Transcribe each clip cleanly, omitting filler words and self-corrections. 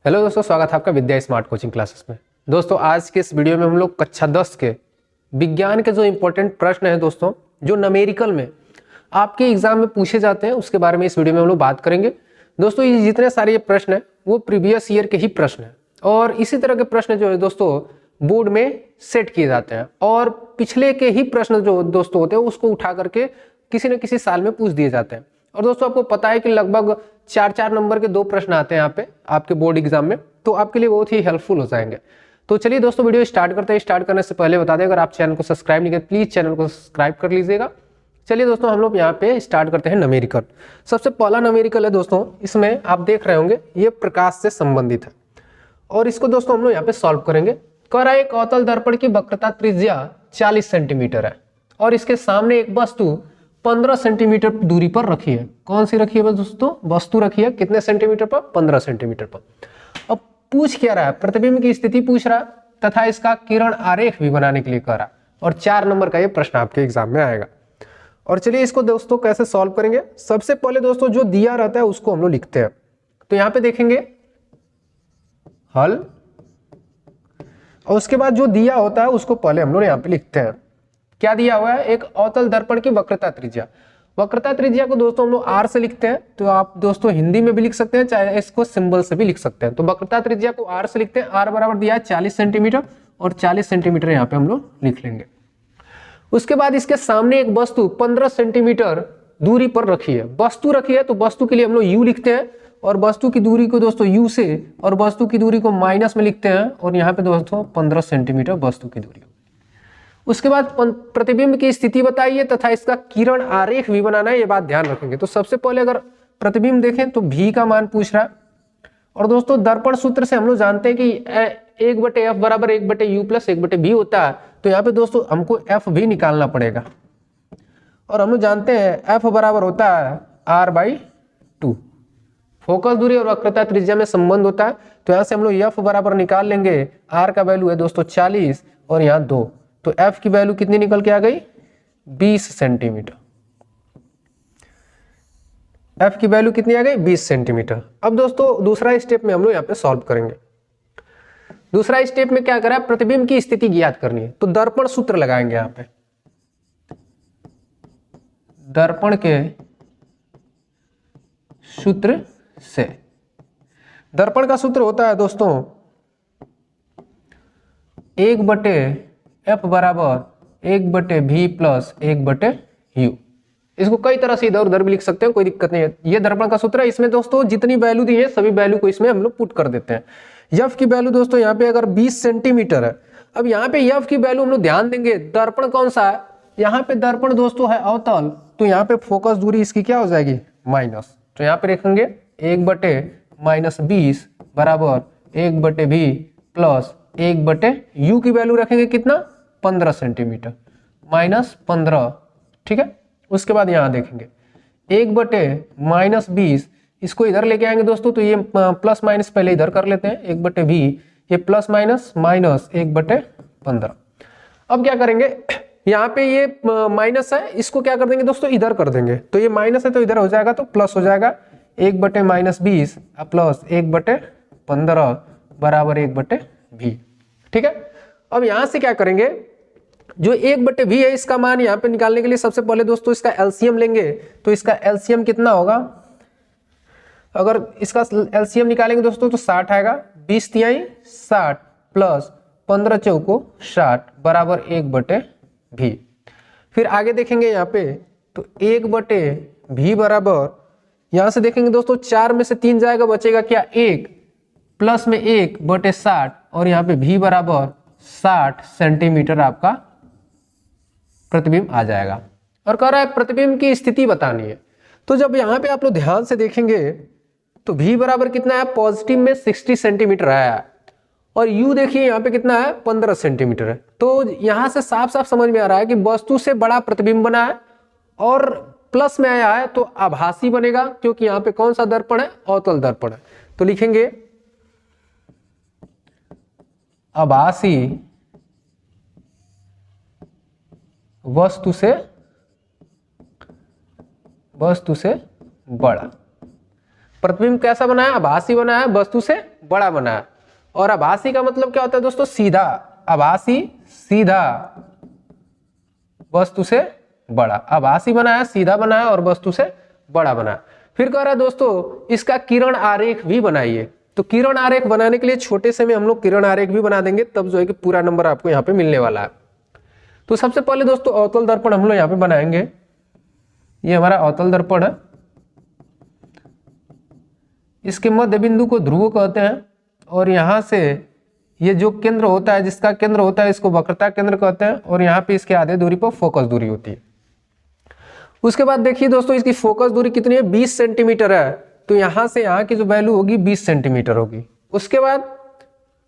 Hello दोस्तों, स्वागत है आपका विद्या स्मार्ट कोचिंग क्लासेस में। दोस्तों आज के इस वीडियो में हम लोग कक्षा 10 के विज्ञान के जो इंपॉर्टेंट प्रश्न हैं दोस्तों, जो न्यूमेरिकल में आपके एग्जाम में पूछे जाते हैं, उसके बारे में इस वीडियो में हम लोग बात करेंगे। दोस्तों ये जितने सारे ये प्रश्न हैं वो प्रीवियस ईयर के ही प्रश्न हैं और इसी तरह के प्रश्न जो है दोस्तों बोर्ड में सेट किए जाते हैं और पिछले के ही प्रश्न जो दोस्तों होते हैं उसको उठा करके किसी न किसी साल में पूछ दिए जाते हैं। और दोस्तों आपको पता है कि लगभग 4-4 नंबर के 2 प्रश्न आते हैं यहाँ पे आपके बोर्ड एग्जाम में, तो आपके लिए बहुत ही हेल्पफुल हो जाएंगे। तो चलिए दोस्तों वीडियो स्टार्ट करते हैं। स्टार्ट करने से पहले बता दें, अगर आप चैनल को सब्सक्राइब नहीं करें प्लीज चैनल को सब्सक्राइब कर लीजिएगा। चलिए दोस्तों हम लोग यहाँ पे स्टार्ट करते हैं न्यूमेरिकल। सबसे पहला न्यूमेरिकल है दोस्तों, इसमें आप देख रहे होंगे ये प्रकाश से संबंधित है और इसको दोस्तों हम लोग यहाँ पे सॉल्व करेंगे। कह रहा है एक अवतल दर्पण की वक्रता त्रिज्या 40 सेंटीमीटर है और इसके सामने एक वस्तु 15 सेंटीमीटर दूरी पर रखी है। कौन सी रखी है दोस्तों? वस्तु रखी है कितने सेंटीमीटर पर? 15 सेंटीमीटर पर। अब पूछ क्या रहा है? प्रतिबिंब की स्थिति पूछ रहा है तथा इसका किरण आरेख भी बनाने के लिए कह रहा है और 4 नंबर का ये प्रश्न आपके एग्जाम में आएगा। और चलिए इसको दोस्तों कैसे सॉल्व करेंगे। सबसे पहले दोस्तों जो दिया रहता है उसको हम लोग लिखते हैं। तो यहाँ पे देखेंगे हल और उसके बाद जो दिया होता है उसको पहले हम लोग यहाँ पे लिखते हैं। क्या दिया हुआ है? एक अवतल दर्पण की वक्रता त्रिज्या। वक्रता त्रिज्या को दोस्तों हम लोग आर से लिखते हैं, तो आप दोस्तों हिंदी में भी लिख सकते हैं चाहे इसको सिंबल से भी लिख सकते हैं। तो वक्रता त्रिज्या को आर से लिखते हैं। आर बराबर दिया है 40 सेंटीमीटर और 40 सेंटीमीटर यहाँ पे हम लोग लिख लेंगे। उसके बाद इसके सामने एक वस्तु 15 सेंटीमीटर दूरी पर रखी है। वस्तु रखी है तो वस्तु के लिए हम लोग यू लिखते हैं और वस्तु की दूरी को दोस्तों यू से और वस्तु की दूरी को माइनस में लिखते हैं और यहाँ पे दोस्तों 15 सेंटीमीटर वस्तु की दूरी। उसके बाद प्रतिबिंब की स्थिति बताइए तथा इसका किरण आरेख भी बनाना है, ये बात ध्यान रखेंगे। तो सबसे पहले अगर प्रतिबिंब देखें तो भी का मान पूछ रहा है और दोस्तों दर्पण सूत्र से हम लोग जानते हैं कि 1/f बराबर 1/u प्लस 1/v होता है। तो यहाँ पे दोस्तों हमको f भी निकालना पड़ेगा और हम लोग जानते हैं f बराबर होता है r/2। फोकस दूरी और वक्रता त्रिज्या में संबंध होता है, तो यहाँ से हम लोग f बराबर निकाल लेंगे। r का वैल्यू है दोस्तों 40 और यहाँ 2, तो f की वैल्यू कितनी निकल के आ गई? 20 सेंटीमीटर। f की वैल्यू कितनी आ गई? 20 सेंटीमीटर। अब दोस्तों दूसरा स्टेप में हम लोग यहाँ पे सॉल्व करेंगे। दूसरा स्टेप में क्या करा? प्रतिबिंब की स्थिति ज्ञात करनी है, तो दर्पण सूत्र लगाएंगे यहाँ पे। दर्पण के सूत्र से, दर्पण का सूत्र होता है दोस्तों 1/f बराबर 1/v प्लस 1/u। इसको कई तरह से इधर उधर भी लिख सकते हैं, कोई दिक्कत नहीं है। ये दर्पण का सूत्र है। इसमें दोस्तों जितनी वैल्यू दी है सभी वैल्यू को इसमें हम लोग पुट कर देते हैं। f की वैल्यू दोस्तों यहाँ पे अगर 20 सेंटीमीटर है, अब यहाँ पे f की वैल्यू हम लोग ध्यान देंगे। दर्पण कौन सा है? यहाँ पे दर्पण दोस्तों है अवतल, तो यहाँ पे फोकस दूरी इसकी क्या हो जाएगी? माइनस। तो यहाँ पे लिखेंगे 1/-20 बराबर 1/v प्लस 1/u की वैल्यू रखेंगे कितना? 15 सेंटीमीटर -15। ठीक है। उसके बाद यहाँ देखेंगे 1/-20, इसको इधर लेके आएंगे दोस्तों, तो ये प्लस माइनस पहले इधर कर लेते हैं। 1/v, ये प्लस माइनस माइनस 1/15। अब क्या करेंगे? यहाँ पे ये माइनस है, इसको क्या कर देंगे दोस्तों? इधर कर देंगे। तो ये माइनस है तो इधर हो जाएगा, तो प्लस हो जाएगा 1/-20 प्लस 1/15 बराबर 1/v। ठीक है। अब यहां से क्या करेंगे? जो 1/v है इसका मान यहाँ पे निकालने के लिए सबसे पहले दोस्तों इसका एलसीएम लेंगे। तो इसका एलसीएम कितना होगा? अगर इसका एलसीएम निकालेंगे दोस्तों तो 60 आएगा। 20 तिहाई 60 प्लस 15 चौको 60 बराबर 1/v। फिर आगे देखेंगे यहाँ पे तो 1/v बराबर, यहां से देखेंगे दोस्तों 4 में से 3 जाएगा, बचेगा क्या? 1 प्लस में 1/60 और यहाँ पे v बराबर 60 सेंटीमीटर आपका प्रतिबिंब आ जाएगा। और कह रहा है प्रतिबिंब की स्थिति बतानी है। तो जब यहाँ पे आप लोग ध्यान से देखेंगे तो v बराबर कितना है? पॉजिटिव में 60 सेंटीमीटर आया और u देखिए यहाँ पे कितना है? 15 सेंटीमीटर है। तो यहाँ से साफ साफ समझ में आ रहा है कि वस्तु से बड़ा प्रतिबिंब बना है और प्लस में आया है तो आभासी बनेगा, क्योंकि यहाँ पे कौन सा दर्पण है? अवतल दर्पण है। तो लिखेंगे आभासी वस्तु से बड़ा। प्रतिबिंब कैसा बना है? आभासी बना है, वस्तु से बड़ा बनाया। और आभासी का मतलब क्या होता है दोस्तों? सीधा। आभासी सीधा वस्तु से बड़ा। आभासी बनाया, सीधा बनाया और वस्तु से बड़ा बनाया। फिर कह रहा है दोस्तों इसका किरण आरेख भी बनाइए। तो किरण आरेख बनाने के लिए छोटे से में हम लोग किरण आरेख भी बना देंगे, तब जो है कि पूरा नंबर आपको यहाँ पे मिलने वाला है। तो सबसे पहले दोस्तों अवतल दर्पण हम लोग यहाँ पे बनाएंगे। ये हमारा अवतल दर्पण है। इसके मध्य बिंदु को ध्रुव कहते हैं और यहाँ से ये जो केंद्र होता है, जिसका केंद्र होता है, इसको वक्रता केंद्र कहते हैं और यहाँ पे इसके आधे दूरी पर फोकस दूरी होती है। उसके बाद देखिए दोस्तों इसकी फोकस दूरी कितनी है? 20 सेंटीमीटर है। तो यहाँ से यहाँ की जो वैल्यू होगी 20 सेंटीमीटर होगी। उसके बाद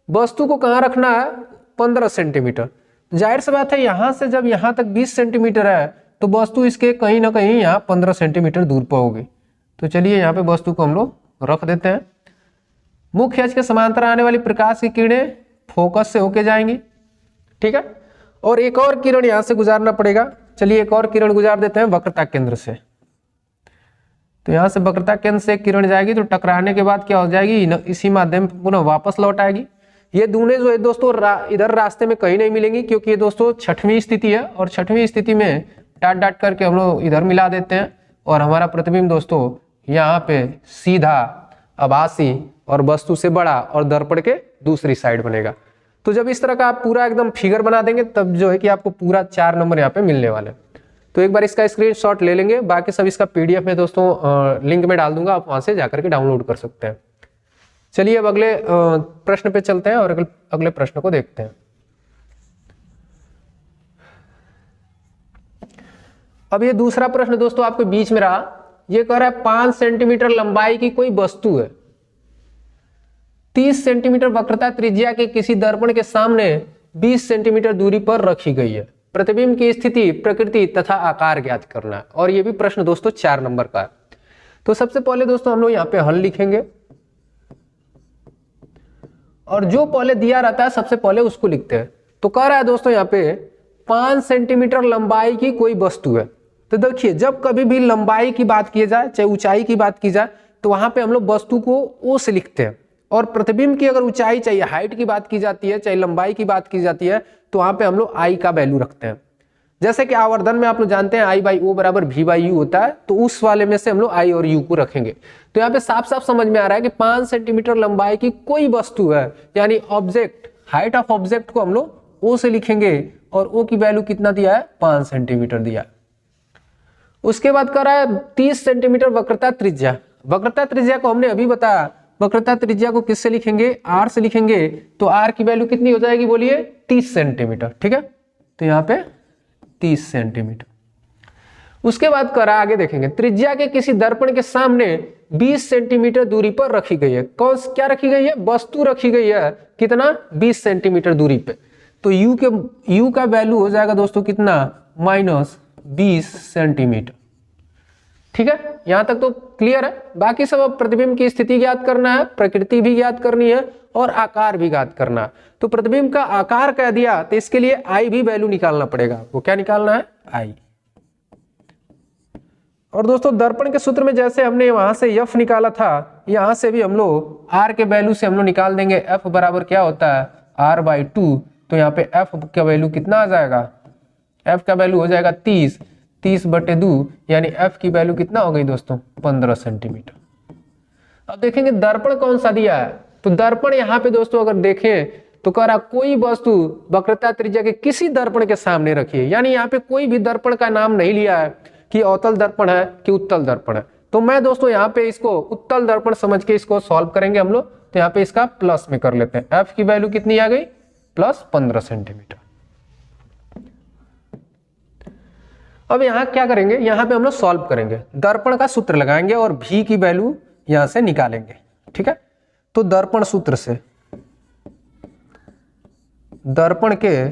वस्तु को कहाँ रखना है? 15 सेंटीमीटर। जाहिर सी बात है यहाँ से जब यहाँ तक 20 सेंटीमीटर है तो वस्तु इसके कहीं ना कहीं यहाँ 15 सेंटीमीटर दूर पर होगी। तो चलिए यहाँ पे वस्तु को हम लोग रख देते हैं। मुख्य अक्ष के समांतर आने वाली प्रकाश की किरणें फोकस से होके जाएंगी, ठीक है। और एक और किरण यहाँ से गुजारना पड़ेगा। चलिए एक और किरण गुजार देते हैं वक्रता केंद्र से। तो यहाँ से वक्रता केंद्र से किरण जाएगी तो टकराने के बाद क्या हो जाएगी? इसी माध्यम पुनः वापस लौट आएगी। ये दोनों जो है दोस्तों इधर रास्ते में कहीं नहीं मिलेंगी, क्योंकि ये दोस्तों छठवीं स्थिति है और छठवीं स्थिति में डाट डाट करके हम लोग इधर मिला देते हैं और हमारा प्रतिबिंब दोस्तों यहाँ पे सीधा, आभासी और वस्तु से बड़ा और दर्पण के दूसरी साइड बनेगा। तो जब इस तरह का आप पूरा एकदम फिगर बना देंगे तब जो है कि आपको पूरा 4 नंबर यहाँ पे मिलने वाले। तो एक बार इसका स्क्रीनशॉट ले लेंगे, बाकी सब इसका पीडीएफ में दोस्तों लिंक में डाल दूंगा, आप वहां से जाकर के डाउनलोड कर सकते हैं। चलिए अब अगले प्रश्न पे चलते हैं और अगले प्रश्न को देखते हैं। अब ये दूसरा प्रश्न दोस्तों आपके बीच में रहा। ये कह रहा है 5 सेंटीमीटर लंबाई की कोई वस्तु है, 30 सेंटीमीटर वक्रता त्रिज्या के किसी दर्पण के सामने 20 सेंटीमीटर दूरी पर रखी गई है। प्रतिबिंब की स्थिति, प्रकृति तथा आकार ज्ञात करना है। और ये भी प्रश्न दोस्तों 4 नंबर का है। तो सबसे पहले दोस्तों हम लोग यहाँ पे हल लिखेंगे और जो पहले दिया रहता है सबसे पहले उसको लिखते हैं। तो कह रहा है दोस्तों यहाँ पे 5 सेंटीमीटर लंबाई की कोई वस्तु है। तो देखिए जब कभी भी लंबाई की बात की जाए, चाहे ऊंचाई की बात की जाए, तो वहां पे हम लोग वस्तु को ओ से लिखते हैं। और प्रतिबिंब की अगर ऊंचाई चाहिए, हाइट की बात की जाती है, चाहे लंबाई की बात की जाती है, तो वहां पे हम लोग आई का वैल्यू रखते हैं। जैसे कि आवर्धन में आप लोग जानते हैं I/O बराबर V/U होता है, तो उस वाले में से हम लोग I और U को रखेंगे। तो यहाँ पे साफ साफ समझ में आ रहा है कि 5 सेंटीमीटर लंबाई की कोई वस्तु है, यानी ऑब्जेक्ट, हाइट ऑफ ऑब्जेक्ट को हम लोग O से लिखेंगे और O की वैल्यू कितना दिया है? 5 सेंटीमीटर दिया। उसके बाद कर रहा है 30 सेंटीमीटर वक्रता त्रिज्या। वक्रता त्रिज्या को हमने अभी बताया, वक्रता त्रिज्या को किससे लिखेंगे? R से लिखेंगे। तो R की वैल्यू कितनी हो जाएगी बोलिए? 30 सेंटीमीटर, ठीक है। तो यहाँ पे 30 सेंटीमीटर। उसके बाद करा आगे देखेंगे, त्रिज्या के किसी दर्पण के सामने 20 सेंटीमीटर दूरी पर रखी गई है। क्या रखी गई है? वस्तु रखी गई है। कितना? 20 सेंटीमीटर दूरी पे। तो U का वैल्यू हो जाएगा दोस्तों कितना? -20 सेंटीमीटर, ठीक है। यहां तक तो क्लियर है। बाकी सब अब प्रतिबिंब की स्थिति ज्ञात करना है, प्रकृति भी ज्ञात करनी है और आकार भी ज्ञात करना है। तो प्रतिबिंब का आकार कह दिया तो इसके लिए आई भी वैल्यू निकालना पड़ेगा। वो क्या निकालना है? आई। और दोस्तों दर्पण के सूत्र में जैसे हमने वहां से एफ निकाला था, यहां से भी हम लोग आर के वैल्यू से हम लोग निकाल देंगे। एफ बराबर क्या होता है? R/2। तो यहाँ पे एफ का वैल्यू कितना आ जाएगा? एफ का वैल्यू हो जाएगा 30/2, यानी एफ की वैल्यू कितना हो गई दोस्तों? 15 सेंटीमीटर। अब देखेंगे दर्पण कौन सा दिया है। तो दर्पण यहाँ पे दोस्तों अगर देखें तो कह रहा कोई वस्तु वक्रता त्रिज्या के किसी दर्पण के सामने रखिए, यानी यहाँ पे कोई भी दर्पण का नाम नहीं लिया है कि अवतल दर्पण है कि उत्तल दर्पण है। तो मैं दोस्तों यहाँ पे इसको उत्तल दर्पण समझ के इसको सॉल्व करेंगे हम लोग। तो यहाँ पे इसका प्लस में कर लेते हैं। एफ की वैल्यू कितनी आ गई? +15 सेंटीमीटर। अब यहाँ क्या करेंगे? यहाँ पे हम लोग सॉल्व करेंगे, दर्पण का सूत्र लगाएंगे और भी की वैल्यू यहाँ से निकालेंगे, ठीक है। तो दर्पण सूत्र से, दर्पण के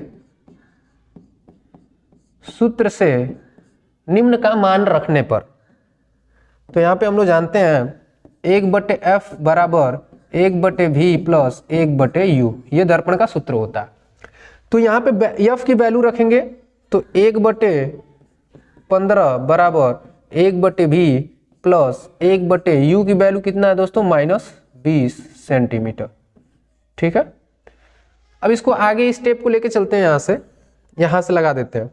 सूत्र से निम्न का मान रखने पर, तो यहाँ पे हम लोग जानते हैं 1/f बराबर 1/v प्लस 1/u, ये दर्पण का सूत्र होता है। तो यहाँ पे f की वैल्यू रखेंगे तो 1/15 बराबर 1/v प्लस 1/u की वैल्यू कितना है दोस्तों? -20 सेंटीमीटर। ठीक है, अब इसको आगे स्टेप को लेके चलते हैं, यहाँ से लगा देते हैं।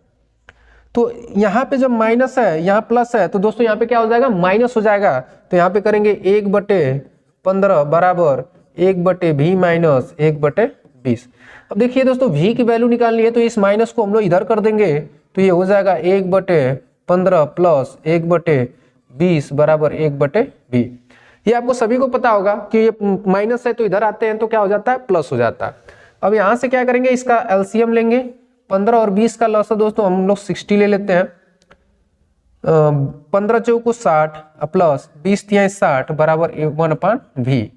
तो यहाँ पे जब माइनस है यहाँ प्लस है तो दोस्तों यहाँ पे क्या हो जाएगा, माइनस हो जाएगा। तो यहाँ पे करेंगे 1/15 बराबर 1/v माइनस 1/20। अब देखिए दोस्तों v की वैल्यू निकालनी है तो इस माइनस को हम लोग इधर कर देंगे तो ये हो जाएगा 1/15 प्लस 1/20 बराबर 1/v। ये आपको सभी को पता होगा कि ये माइनस है तो इधर आते हैं तो क्या हो जाता है, प्लस हो जाता है। अब यहाँ से क्या करेंगे, इसका एलसीएम लेंगे। 15 और 20 का लॉस है दोस्तों हम लोग 60 ले लेते हैं। 15 चौको 60 प्लस 20 तिहाई 60 बराबर 1/v।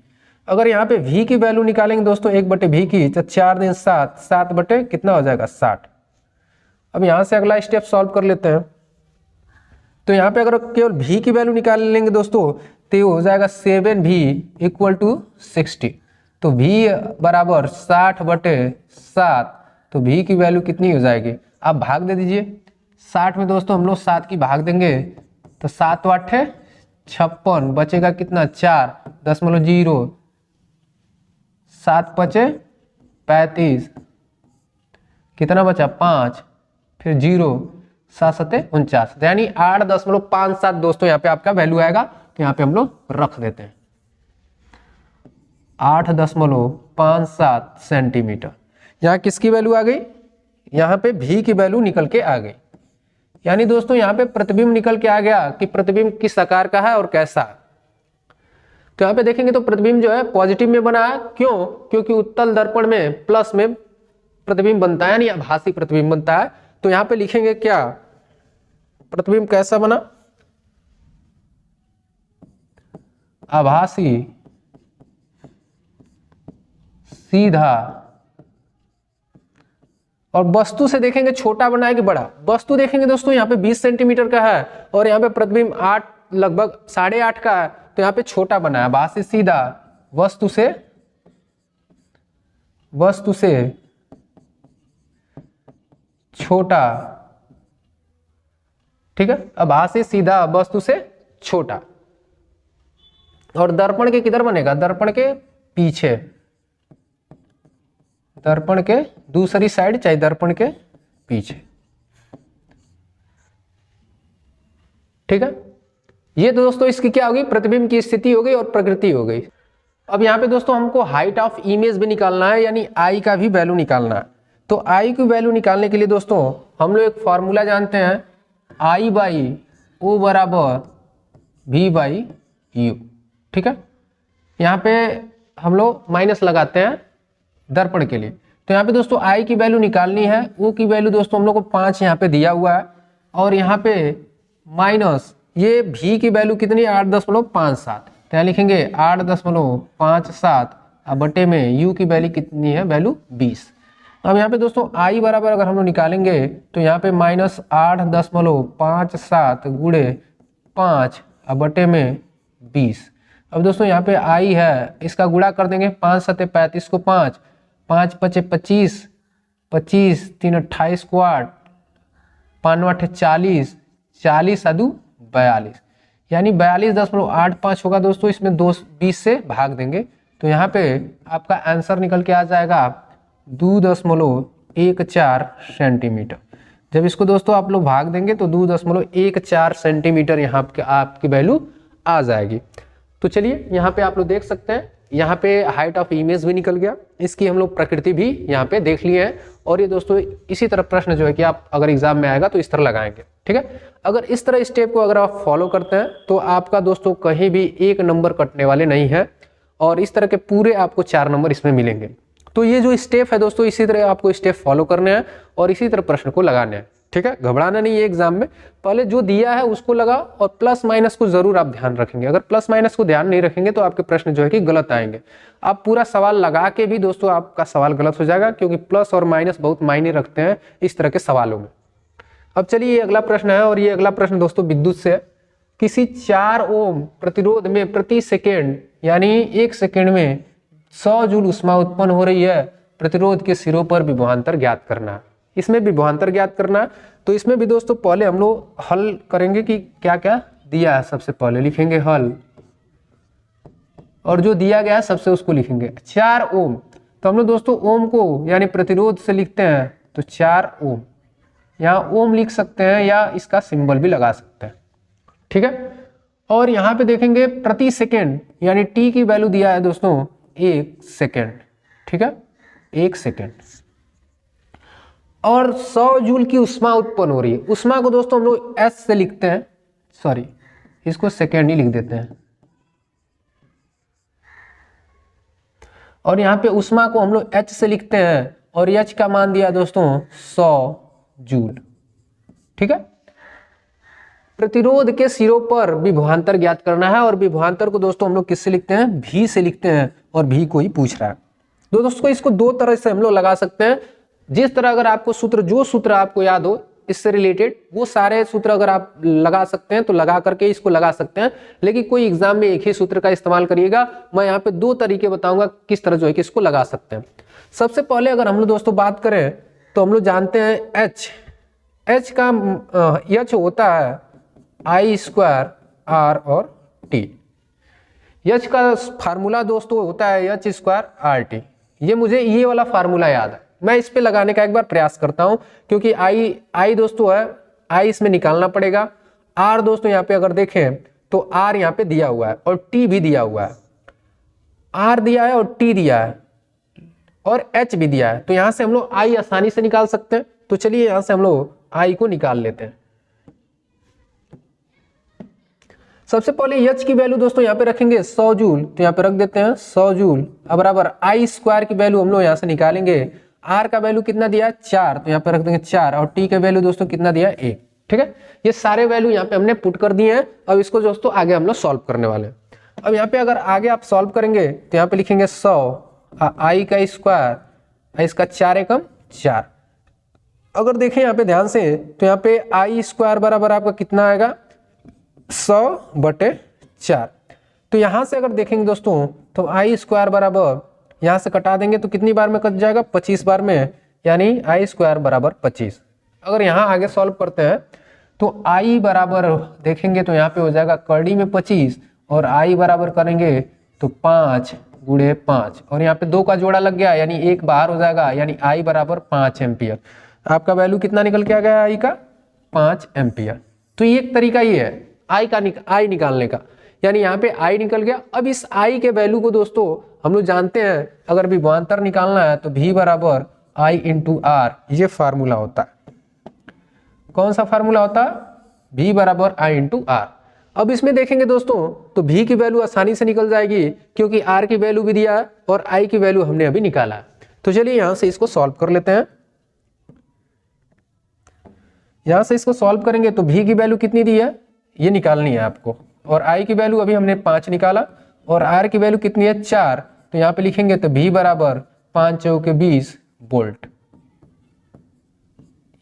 अगर यहाँ पे v की वैल्यू निकालेंगे दोस्तों 1/v की तो 4 दिन 7, 7 बटे कितना हो जाएगा 60। अब यहाँ से अगला स्टेप सॉल्व कर लेते हैं। तो यहाँ पे अगर केवल v की वैल्यू निकाल लेंगे दोस्तों तो ये हो जाएगा 7v = 60। तो v बराबर 60/7। तो v की वैल्यू कितनी हो जाएगी, आप भाग दे दीजिए। 60 में दोस्तों हम लोग 7 की भाग देंगे तो 7 8 है 56, बचेगा कितना 4.0, 7 5 35, कितना बचा 5, फिर 0, 7 7 49, यानी 8.57 दोस्तों यहाँ पे आपका वैल्यू आएगा। तो यहाँ पे हम लोग रख देते हैं 8.57 सेंटीमीटर। यहाँ किसकी वैल्यू आ गई, यहाँ पे v की वैल्यू निकल के आ गई। यानी दोस्तों यहाँ पे प्रतिबिंब निकल के आ गया कि प्रतिबिंब किस आकार का है और कैसा। तो यहाँ पे देखेंगे तो प्रतिबिंब जो है पॉजिटिव में बना है। क्यों, क्योंकि उत्तल दर्पण में प्लस में प्रतिबिंब बनता है, यानी आभासी प्रतिबिंब बनता है। तो यहाँ पे लिखेंगे क्या, प्रतिबिंब कैसा बना, आभासी सीधा। और वस्तु से देखेंगे छोटा बना है कि बड़ा। वस्तु देखेंगे दोस्तों यहाँ पे 20 सेंटीमीटर का है और यहाँ पे प्रतिबिंब 8 लगभग 8.5 का है, तो यहाँ पे छोटा बना है। आभासी सीधा वस्तु से छोटा। ठीक है, आभासी सीधा वस्तु से छोटा। और दर्पण के किधर बनेगा, दर्पण के पीछे, दर्पण के दूसरी साइड चाहे दर्पण के पीछे। ठीक है, ये दोस्तों इसकी क्या होगी, प्रतिबिंब की स्थिति हो गई और प्रकृति हो गई। अब यहाँ पे दोस्तों हमको हाइट ऑफ इमेज भी निकालना है, यानी आई का भी वैल्यू निकालना है। तो आई की वैल्यू निकालने के लिए दोस्तों हम लोग एक फॉर्मूला जानते हैं, I/O बराबर V/U। ठीक है, यहाँ पे हम लोग माइनस लगाते हैं दर्पण के लिए। तो यहाँ पे दोस्तों आई की वैल्यू निकालनी है। ओ की वैल्यू दोस्तों हम लोग को 5 यहाँ पे दिया हुआ है और यहाँ पे माइनस ये v की वैल्यू कितनी, 8.57। तो यहाँ लिखेंगे 8.57 अब बटे में u की वैल्यू कितनी है, वैल्यू 20। अब यहाँ पे दोस्तों i बराबर अगर हम लोग निकालेंगे तो यहाँ पे -8.57 गुणे 5 अब बटे में 20। अब दोस्तों यहाँ पे i है, इसका गुणा कर देंगे, 5 7 35 को 5, 5 5 25, 25 3 28 को 8, 5 8 40, 40 अदू 42, यानी 42.85 होगा दोस्तों। इसमें 20 से भाग देंगे तो यहाँ पे आपका आंसर निकल के आ जाएगा 2.14 सेंटीमीटर। जब इसको दोस्तों आप लोग भाग देंगे तो 2.14 सेंटीमीटर यहाँ पे आपकी वैल्यू आ जाएगी। तो चलिए यहाँ पे आप लोग देख सकते हैं, यहाँ पे हाइट ऑफ इमेज भी निकल गया, इसकी हम लोग प्रकृति भी यहाँ पे देख लिए हैं। और ये दोस्तों इसी तरह प्रश्न जो है कि आप अगर एग्जाम में आएगा तो इस तरह लगाएंगे। ठीक है, अगर इस तरह स्टेप को अगर आप फॉलो करते हैं तो आपका दोस्तों कहीं भी 1 नंबर कटने वाले नहीं है और इस तरह के पूरे आपको 4 नंबर इसमें मिलेंगे। तो ये जो स्टेप है दोस्तों इसी तरह आपको स्टेप फॉलो करने हैं और इसी तरह प्रश्न को लगाने हैं। ठीक है, घबराना नहीं है एग्जाम में, पहले जो दिया है उसको लगाओ और प्लस माइनस को जरूर आप ध्यान रखेंगे। अगर प्लस माइनस को ध्यान नहीं रखेंगे तो आपके प्रश्न जो है कि गलत आएंगे। आप पूरा सवाल लगा के भी दोस्तों आपका सवाल गलत हो जाएगा, क्योंकि प्लस और माइनस बहुत मायने रखते हैं इस तरह के सवालों में। अब चलिए ये अगला प्रश्न है और ये अगला प्रश्न दोस्तों विद्युत से है। किसी 4 ओम प्रतिरोध में प्रति सेकेंड यानी 1 सेकेंड में 100 जूल ऊष्मा उत्पन्न हो रही है। प्रतिरोध के सिरों पर विभवांतर ज्ञात करना। इसमें विभवांतर ज्ञात करना, तो इसमें भी दोस्तों पहले हम लोग हल करेंगे कि क्या क्या दिया है। सबसे पहले लिखेंगे हल और जो दिया गया है सबसे उसको लिखेंगे। 4 ओम, तो हम लोग दोस्तों ओम को यानी प्रतिरोध से लिखते हैं तो 4 ओम, यहाँ ओम लिख सकते हैं या इसका सिंबल भी लगा सकते हैं, ठीक है। और यहाँ पे देखेंगे प्रति सेकेंड यानी टी की वैल्यू दिया है दोस्तों 1 सेकेंड, ठीक है, 1 सेकेंड। और 100 जूल की उष्मा उत्पन्न हो रही है। उष्मा को दोस्तों हम लोग एस से लिखते हैं, सॉरी इसको सेकेंड ही लिख देते हैं। और यहाँ पे उष्मा को हम लोग एच से लिखते हैं और एच का मान दिया दोस्तों 100 जूल, ठीक है। प्रतिरोध के सिरों पर विभवांतर ज्ञात करना है और विभवांतर को दोस्तों हम लोग किससे लिखते हैं, भी से लिखते हैं और भी को ही पूछ रहा है। तो दोस्तों इसको दो तरह से हम लोग लगा सकते हैं। जिस तरह अगर आपको सूत्र, जो सूत्र आपको याद हो इससे रिलेटेड, वो सारे सूत्र अगर आप लगा सकते हैं तो लगा करके इसको लगा सकते हैं। लेकिन कोई एग्जाम में एक ही सूत्र का इस्तेमाल करिएगा। मैं यहाँ पे 2 तरीके बताऊंगा किस तरह जो है कि इसको लगा सकते हैं। सबसे पहले अगर हम लोग दोस्तों बात करें तो हम लोग जानते हैं एच का एच होता है आई स्क्वायर आर और टी। एच का फार्मूला दोस्तों होता है एच स्क्वायर आर टी। ये मुझे ये वाला फार्मूला याद है, मैं इस पे लगाने का एक बार प्रयास करता हूं क्योंकि आई दोस्तों है, आई इसमें निकालना पड़ेगा। आर दोस्तों यहाँ पे अगर देखें तो आर यहाँ पे दिया हुआ है और टी भी दिया हुआ है। आर दिया है और टी दिया है और एच भी दिया है, तो यहाँ से हम लोग आई आसानी से निकाल सकते हैं। तो चलिए यहाँ से हम लोग आई को निकाल लेते हैं। सबसे पहले एच की वैल्यू दोस्तों यहाँ पे रखेंगे 100 जूल, तो यहाँ पे रख देते हैं 100 जूल बराबर आई स्क्वायर की वैल्यू हम लोग यहाँ से निकालेंगे। आर का वैल्यू कितना दिया है 4, तो यहाँ पे रख देंगे 4 और टी का वैल्यू दोस्तों कितना दिया है 1, ठीक है। ये सारे वैल्यू यहाँ पे हमने पुट कर दिए हैं। अब इसको दोस्तों आगे हम लोग सॉल्व करने वाले हैं। अब यहाँ पे अगर आगे आप सॉल्व करेंगे तो यहाँ पे लिखेंगे 100 आई का स्क्वायर, इसका 4 एकम 4। अगर देखें यहाँ पे ध्यान से तो यहाँ पे आई स्क्वायर बराबर आपका कितना आएगा 100/4। तो यहां से अगर देखेंगे दोस्तों तो आई स्क्वायर बराबर यहां से कटा देंगे तो कितनी बार में कट जाएगा 25 बार में, यानी आई स्क्वायर बराबर 25। अगर यहां आगे सॉल्व करते हैं तो आई बराबर देखेंगे तो यहाँ पे हो जाएगा कड़ी में 25 और आई बराबर करेंगे तो 5 गुणे 5 और यहाँ पे 2 का जोड़ा लग गया यानी 1 बाहर हो जाएगा, यानी आई बराबर 5 एम्पियर। आपका वैल्यू कितना निकल के आ गया आई का 5 एम्पियर। तो ये एक तरीका ये है आई निकालने का, यानी यहाँ पे आई निकल गया। अब इस आई के वैल्यू को दोस्तों हम लोग जानते हैं अगर विभवांतर निकालना है तो V बराबर आई इंटू आर, ये फार्मूला होता है। कौन सा फार्मूला होता है, V बराबर आई इंटू आर। अब इसमें देखेंगे दोस्तों तो V की वैल्यू आसानी से निकल जाएगी क्योंकि R की वैल्यू भी दिया है और I की वैल्यू हमने अभी निकाला है। तो चलिए यहां से इसको सॉल्व कर लेते हैं। यहां से इसको सॉल्व करेंगे तो V की वैल्यू कितनी दी है ये निकालनी है आपको, और I की वैल्यू अभी हमने 5 निकाला और R की वैल्यू कितनी है 4, तो यहाँ पे लिखेंगे तो V बराबर 5 चौके 20 वोल्ट।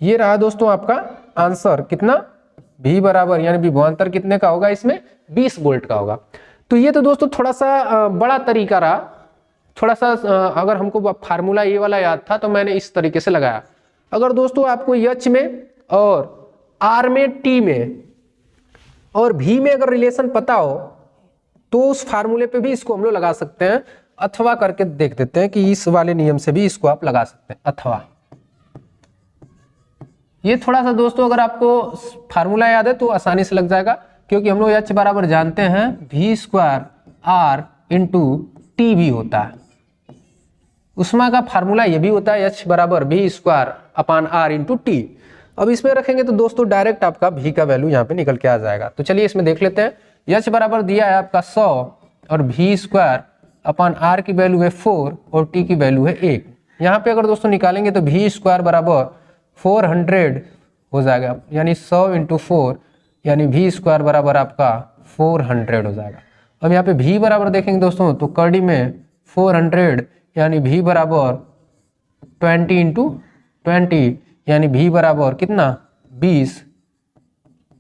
ये रहा दोस्तों आपका आंसर, कितना V बराबर यानी विभवांतर कितने का होगा इसमें 20 वोल्ट का होगा। तो ये तो दोस्तों थोड़ा सा बड़ा तरीका रहा, थोड़ा सा अगर हमको फार्मूला ये वाला याद था तो मैंने इस तरीके से लगाया। अगर दोस्तों आपको H में और R में T में और V में अगर रिलेशन पता हो तो उस फार्मूले पे भी इसको हम लोग लगा सकते हैं, अथवा करके देख देते हैं कि इस वाले नियम से भी इसको आप लगा सकते हैं अथवा। ये थोड़ा सा दोस्तों अगर आपको फार्मूला याद है तो आसानी से लग जाएगा क्योंकि हम लोग H बराबर जानते हैं V square R into T भी होता है। उष्मा का फार्मूला ये भी होता है H बराबर V square upon R into T. अब इसमें रखेंगे तो दोस्तों डायरेक्ट आपका V का वैल्यू यहाँ पे निकल के आ जाएगा। तो चलिए इसमें देख लेते हैं। H बराबर दिया है आपका 100 और V स्क्वायर अपान R की वैल्यू है 4 और T की वैल्यू है 1। यहाँ पे अगर दोस्तों निकालेंगे तो V स्क्वायर बराबर 400 हो जाएगा, यानी 100 इंटू 4 यानी V स्क्वायर बराबर आपका 400 हो जाएगा। अब यहाँ पे V बराबर देखेंगे दोस्तों तो कड़ी में 400 यानी V बराबर 20 इंटू 20 यानी V बराबर कितना 20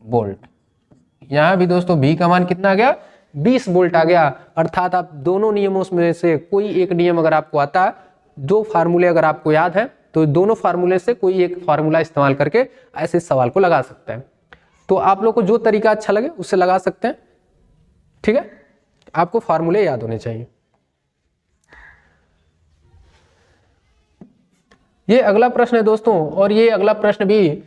वोल्ट। यहाँ भी दोस्तों V का मान कितना आ गया 20 वोल्ट आ गया। अर्थात आप दोनों नियमों में से कोई एक नियम अगर आपको आता है, 2 फार्मूले अगर आपको याद है तो दोनों फार्मूले से कोई एक फार्मूला इस्तेमाल करके ऐसे सवाल को लगा सकते हैं। तो आप लोग को जो तरीका अच्छा लगे उससे लगा सकते हैं, ठीक है। आपको फार्मूले याद होने चाहिए। ये अगला प्रश्न है दोस्तों, और ये अगला प्रश्न भी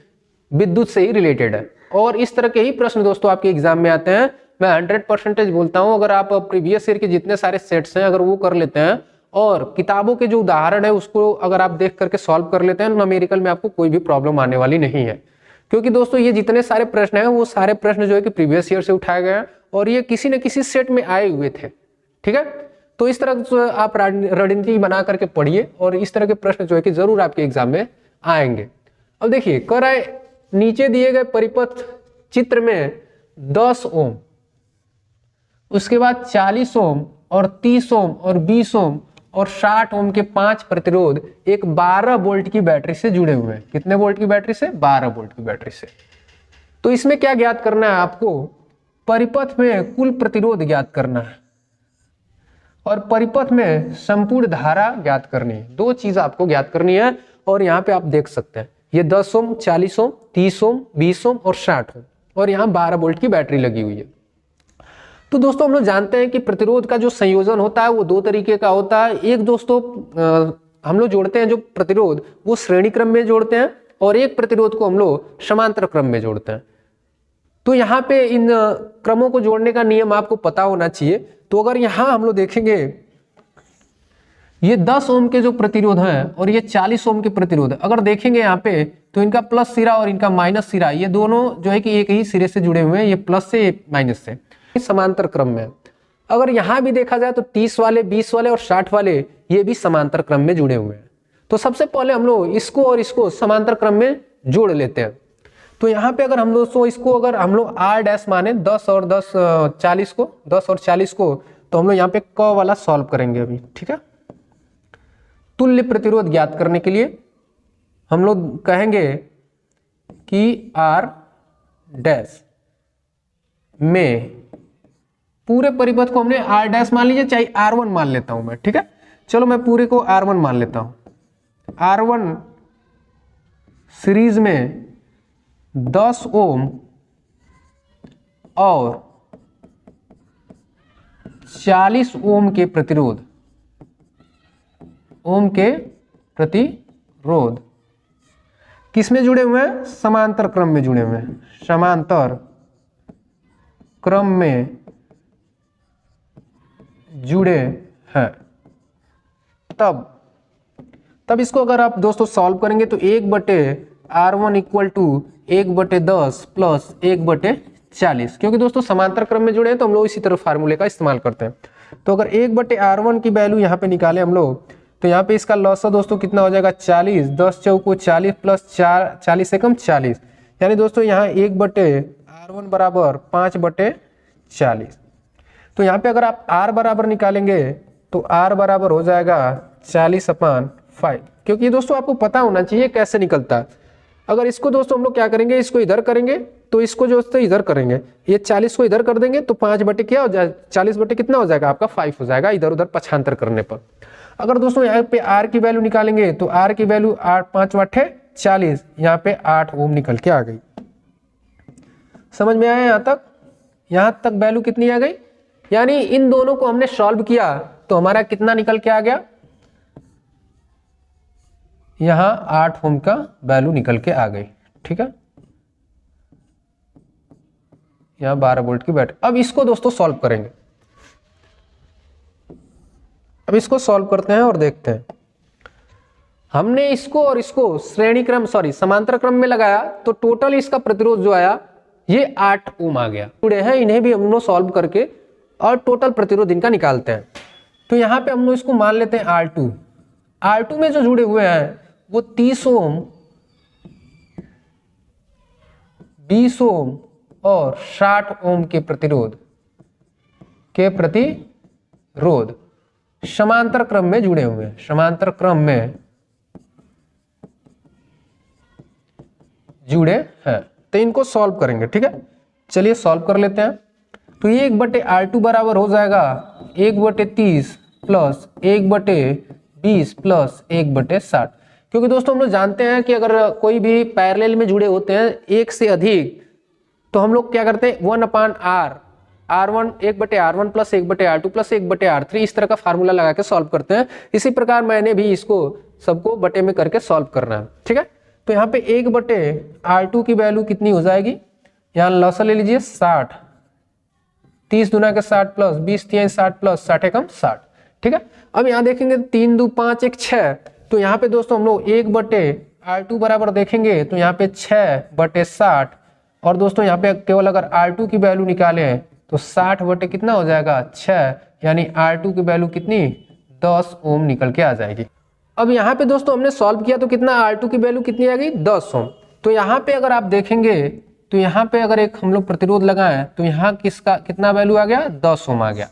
विद्युत से ही रिलेटेड है, और इस तरह के ही प्रश्न दोस्तों आपके एग्जाम में आते हैं। मैं 100% बोलता हूं, अगर आप प्रीवियस ईयर के जितने सारे सेट्स हैं अगर वो कर लेते हैं और किताबों के जो उदाहरण है उसको अगर आप देख करके सॉल्व कर लेते हैं, न्यूमेरिकल में आपको कोई भी प्रॉब्लम आने वाली नहीं है। क्योंकि दोस्तों ये जितने सारे प्रश्न हैं वो सारे प्रश्न जो है कि प्रीवियस ईयर से उठाए गए हैं और ये किसी न किसी सेट में आए हुए थे। ठीक है, तो इस तरह आप रणनीति बना करके पढ़िए और इस तरह के प्रश्न जो है कि जरूर आपके एग्जाम में आएंगे। अब देखिए कर आए, नीचे दिए गए परिपथ चित्र में 10 ओम, उसके बाद 40 ओम और 30 ओम और 20 ओम और 60 ओम के 5 प्रतिरोध एक 12 वोल्ट की बैटरी से जुड़े हुए हैं। कितने वोल्ट की बैटरी से? 12 वोल्ट की बैटरी से। तो इसमें क्या ज्ञात करना है आपको? परिपथ में कुल प्रतिरोध ज्ञात करना है और परिपथ में संपूर्ण धारा ज्ञात करनी है। दो चीज आपको ज्ञात करनी है और यहाँ पे आप देख सकते हैं ये 10 ओम, 40 ओम, 30 ओम, 20 ओम और 60 ओम, और यहाँ 12 वोल्ट की बैटरी लगी हुई है। तो दोस्तों हम लोग जानते हैं कि प्रतिरोध का जो संयोजन होता है वो दो तरीके का होता है। एक दोस्तों हम लोग जोड़ते हैं जो प्रतिरोध वो श्रेणी क्रम में जोड़ते हैं और एक प्रतिरोध को हम लोग समांतर क्रम में जोड़ते हैं। तो यहाँ पे इन क्रमों को जोड़ने का नियम आपको पता होना चाहिए। तो अगर यहाँ हम लोग देखेंगे ये 10 ओम के जो प्रतिरोध हैं और ये 40 ओम के प्रतिरोध, अगर देखेंगे यहाँ पे तो इनका प्लस सिरा और इनका माइनस सिरा ये दोनों जो है कि एक ही सिरे से जुड़े हुए हैं, ये प्लस से ये माइनस से, समांतर क्रम में। अगर यहां भी देखा जाए तो 30 वाले, 20 वाले और 60 वाले ये भी समांतर क्रम में जुड़े हुए हैं। तो सबसे पहले हम लोग इसको और इसको समांतर क्रम में जोड़ लेते हैं। तो यहाँ पे अगर हम दोस्तों इसको अगर हम लोग R डैश माने 10 और 10 40 को, 10 और 40 को, तो हम लोग यहाँ पे क वाला सॉल्व करेंगे अभी। ठीक है, तुल्य प्रतिरोध ज्ञात करने के लिए हम लोग कहेंगे कि R डैश में पूरे परिपथ को हमने R डैश मान लीजिए, चाहे R1 मान लेता हूं मैं। ठीक है, चलो मैं पूरे को R1 मान लेता हूं। R1 सीरीज में 10 ओम और 40 ओम के प्रतिरोध, ओम के प्रतिरोध किस में जुड़े हुए हैं? समांतर क्रम में जुड़े हुए हैं। समांतर क्रम में जुड़े हैं। तब इसको अगर आप दोस्तों सॉल्व करेंगे तो 1/R1 इक्वल टू 1/10 प्लस 1/40, क्योंकि दोस्तों समांतर क्रम में जुड़े हैं तो हम लोग इसी तरह फार्मूले का इस्तेमाल करते हैं। तो अगर 1/R1 की वैल्यू यहाँ पे निकाले हम लोग तो यहाँ पे इसका लॉस दोस्तों कितना हो जाएगा? 40, 10 चौको 40 प्लस 40 से कम 40, यानी दोस्तों यहाँ 1/R1 बराबर 5/40। तो यहाँ पे अगर आप R बराबर निकालेंगे तो R बराबर हो जाएगा 40/5, क्योंकि दोस्तों आपको पता होना चाहिए कैसे निकलता है। अगर इसको दोस्तों हम लोग क्या करेंगे, इसको इधर करेंगे तो इसको जो है इधर करेंगे, ये 40 को इधर कर देंगे तो 5 बटे क्या हो जाएगा? 40 बटे कितना हो जाएगा आपका? 5 हो जाएगा इधर उधर पक्षांतर करने पर। अगर दोस्तों यहाँ पे R की वैल्यू निकालेंगे तो R की वैल्यू 5 बटे 40, यहाँ पे 8 ओम निकल के आ गई। समझ में आया यहाँ तक? यहाँ तक वैल्यू कितनी आ गई? यानी इन दोनों को हमने सॉल्व किया तो हमारा कितना निकल के आ गया? यहां 8 ओम का वैल्यू निकल के आ गई। ठीक है, यहां 12 वोल्ट की बैटरी। अब इसको दोस्तों सॉल्व करेंगे। अब इसको सॉल्व करते हैं और देखते हैं। हमने इसको और इसको श्रेणी क्रम समांतर क्रम में लगाया तो टोटल इसका प्रतिरोध जो आया ये 8 ओम आ गया। जुड़े हैं इन्हें भी हम लोग सॉल्व करके और टोटल प्रतिरोध इनका निकालते हैं। तो यहाँ पे हम लोग इसको मान लेते हैं R2। R2 में जो जुड़े हुए हैं वो 30 ओम, 20 ओम और 60 ओम के प्रतिरोध समांतर क्रम में जुड़े हुए हैं। समांतर क्रम में जुड़े हैं तो इनको सॉल्व करेंगे। ठीक है, चलिए सॉल्व कर लेते हैं। तो ये 1/R2 बराबर हो जाएगा 1/30 प्लस 1/20 प्लस 1/60, क्योंकि दोस्तों हम लोग जानते हैं कि अगर कोई भी पैरेलल में जुड़े होते हैं एक से अधिक तो हम लोग क्या करते हैं 1/R R1 1/R1 plus 1/R2 plus 1/R3 इस तरह का फार्मूला लगा के सॉल्व करते हैं। इसी प्रकार मैंने भी इसको सबको बटे में करके सॉल्व करना है, ठीक है। तो यहाँ पे 1/R2 की वैल्यू कितनी हो जाएगी, यहाँ लॉसल ले लीजिए 60, 30 दूना के 60 प्लस 20 तिहाई 60 प्लस 60 एकम 60, ठीक है। अब यहाँ देखेंगे 3 2 5 1 6, तो यहाँ पे दोस्तों हम लोग 1/R2 बराबर देखेंगे तो यहाँ पे 6/60, और दोस्तों यहाँ पे केवल अगर R2 की वैल्यू निकालें तो 60 बटे कितना हो जाएगा 6, यानी R2 की वैल्यू कितनी 10 ओम निकल के आ जाएगी। अब यहाँ पे दोस्तों हमने सॉल्व किया तो कितना R2 की वैल्यू कितनी आ गई 10 ओम। तो यहाँ पे अगर आप देखेंगे तो यहाँ पे अगर एक हम लोग प्रतिरोध लगाएं तो यहाँ किसका कितना वैल्यू आ गया 10 ओम आ गया।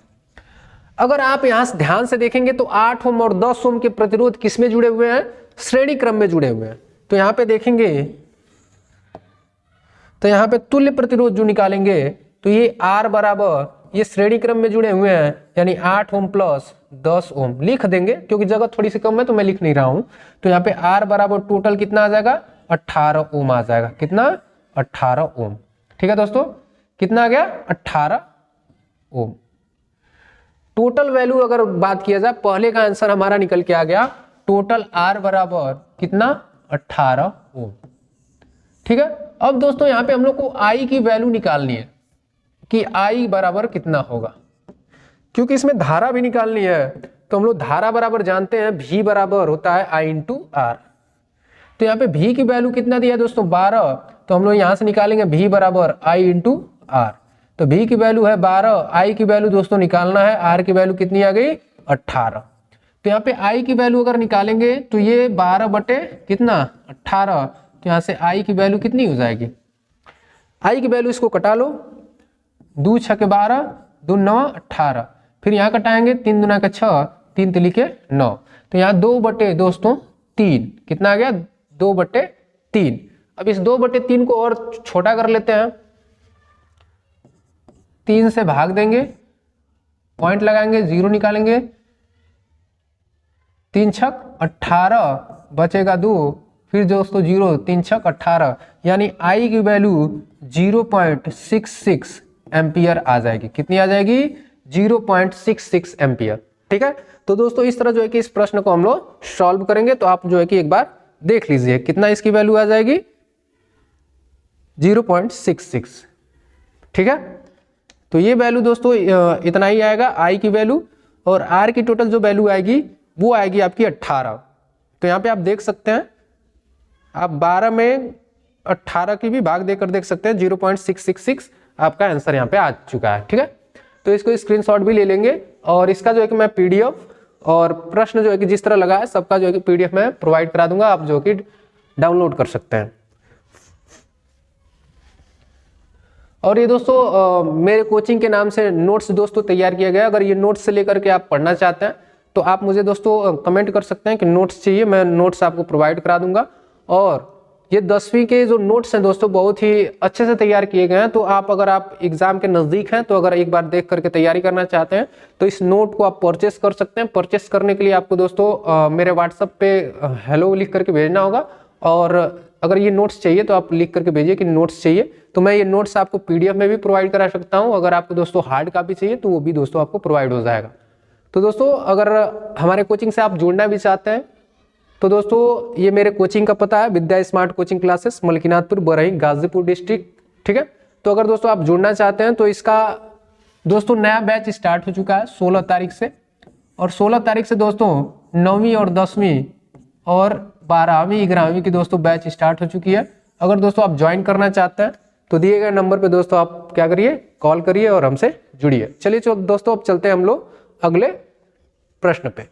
अगर आप यहाँ से ध्यान से देखेंगे तो 8 ओम और 10 ओम के प्रतिरोध किस में जुड़े हुए हैं, श्रेणी क्रम में जुड़े हुए हैं। तो यहाँ पे देखेंगे तो यहाँ पे तुल्य प्रतिरोध जो निकालेंगे तो ये R बराबर ये श्रेणी क्रम में जुड़े हुए हैं, यानी 8 ओम प्लस 10 ओम लिख देंगे क्योंकि जगह थोड़ी सी कम है तो मैं लिख नहीं रहा हूं। तो यहाँ पे R बराबर टोटल कितना आ जाएगा 18 ओम आ जाएगा, कितना 18 ओम, ठीक है दोस्तों। कितना आ गया 18 ओम। टोटल वैल्यू अगर बात किया जाए, पहले का आंसर हमारा निकल के आ गया टोटल R बराबर कितना 18 ओम, ठीक है। अब दोस्तों यहाँ पे हम लोग को I की वैल्यू निकालनी है कि I बराबर कितना होगा, क्योंकि इसमें धारा भी निकालनी है। तो हम लोग धारा बराबर जानते हैं V बराबर होता है I इंटू R। तो यहाँ पे V की वैल्यू कितना दिया है दोस्तों 12, तो हम लोग यहाँ से निकालेंगे V बराबर I इंटू R। तो V की वैल्यू है 12, I की वैल्यू दोस्तों निकालना है, R की वैल्यू कितनी आ गई 18। तो यहाँ पे I की वैल्यू अगर निकालेंगे तो ये 12 बटे कितना 18, तो यहाँ से I की वैल्यू कितनी हो जाएगी, I की वैल्यू इसको कटा लो, 2 6 के 12, 2 9 18, फिर यहाँ कटाएंगे 3 दूना के 6, 3 तिली के 9, तो यहाँ 2 बटे दोस्तों 3 कितना आ गया 2 बटे 3। अब इस 2 बटे 3 को और छोटा कर लेते हैं, 3 से भाग देंगे, पॉइंट लगाएंगे, 0 निकालेंगे, 3 छक 18 बचेगा 2, फिर दोस्तों 0 3 छक 18, यानी I की वैल्यू 0.66 एम्पियर आ जाएगी। कितनी आ जाएगी 0.66 एम्पियर, ठीक है। तो दोस्तों इस तरह जो है कि इस प्रश्न को हम लोग सॉल्व करेंगे, तो आप जो है कि एक बार देख लीजिए कितना इसकी वैल्यू आ जाएगी 0.66, ठीक है। तो ये वैल्यू दोस्तों इतना ही आएगा I की वैल्यू, और R की टोटल जो वैल्यू आएगी वो आएगी आपकी 18। तो यहाँ पे आप देख सकते हैं, आप 12 में 18 की भी भाग देकर देख सकते हैं, 0.666 आपका आंसर यहाँ पे आ चुका है, ठीक है। तो इसको स्क्रीनशॉट भी ले लेंगे, और इसका जो है कि मैं PDF और प्रश्न जो है कि जिस तरह लगा है सबका जो है कि PDF में प्रोवाइड करा दूंगा, आप जो कि डाउनलोड कर सकते हैं। और ये दोस्तों मेरे कोचिंग के नाम से नोट्स दोस्तों तैयार किया गया। अगर ये नोट्स से लेकर के आप पढ़ना चाहते हैं तो आप मुझे दोस्तों कमेंट कर सकते हैं कि नोट्स चाहिए, मैं नोट्स आपको प्रोवाइड करा दूंगा। और ये 10वीं के जो नोट्स हैं दोस्तों बहुत ही अच्छे से तैयार किए गए हैं। तो आप अगर आप एग्जाम के नज़दीक हैं तो अगर एक बार देख करके तैयारी करना चाहते हैं तो इस नोट को आप परचेस कर सकते हैं। परचेस करने के लिए आपको दोस्तों मेरे व्हाट्सएप पे हेलो लिख करके भेजना होगा, और अगर ये नोट्स चाहिए तो आप लिख करके भेजिए कि नोट्स चाहिए, तो मैं ये नोट्स आपको PDF में भी प्रोवाइड करा सकता हूँ। अगर आपको दोस्तों हार्ड कॉपी चाहिए तो वो भी दोस्तों आपको प्रोवाइड हो जाएगा। तो दोस्तों अगर हमारे कोचिंग से आप जुड़ना भी चाहते हैं तो दोस्तों ये मेरे कोचिंग का पता है, Vidya smart coaching classes, Malkinathpur, Barhi, Ghazipur district, ठीक है। तो अगर दोस्तों आप जुड़ना चाहते हैं तो इसका दोस्तों नया बैच स्टार्ट हो चुका है 16 तारीख से, और 16 तारीख से दोस्तों 9वीं और 10वीं और 12वीं 11वीं की दोस्तों बैच स्टार्ट हो चुकी है। अगर दोस्तों आप ज्वाइन करना चाहते हैं तो दिए गए नंबर पे दोस्तों आप क्या करिए, कॉल करिए और हमसे जुड़िए। चलिए दोस्तों अब चलते हैं हम लोग अगले प्रश्न पे।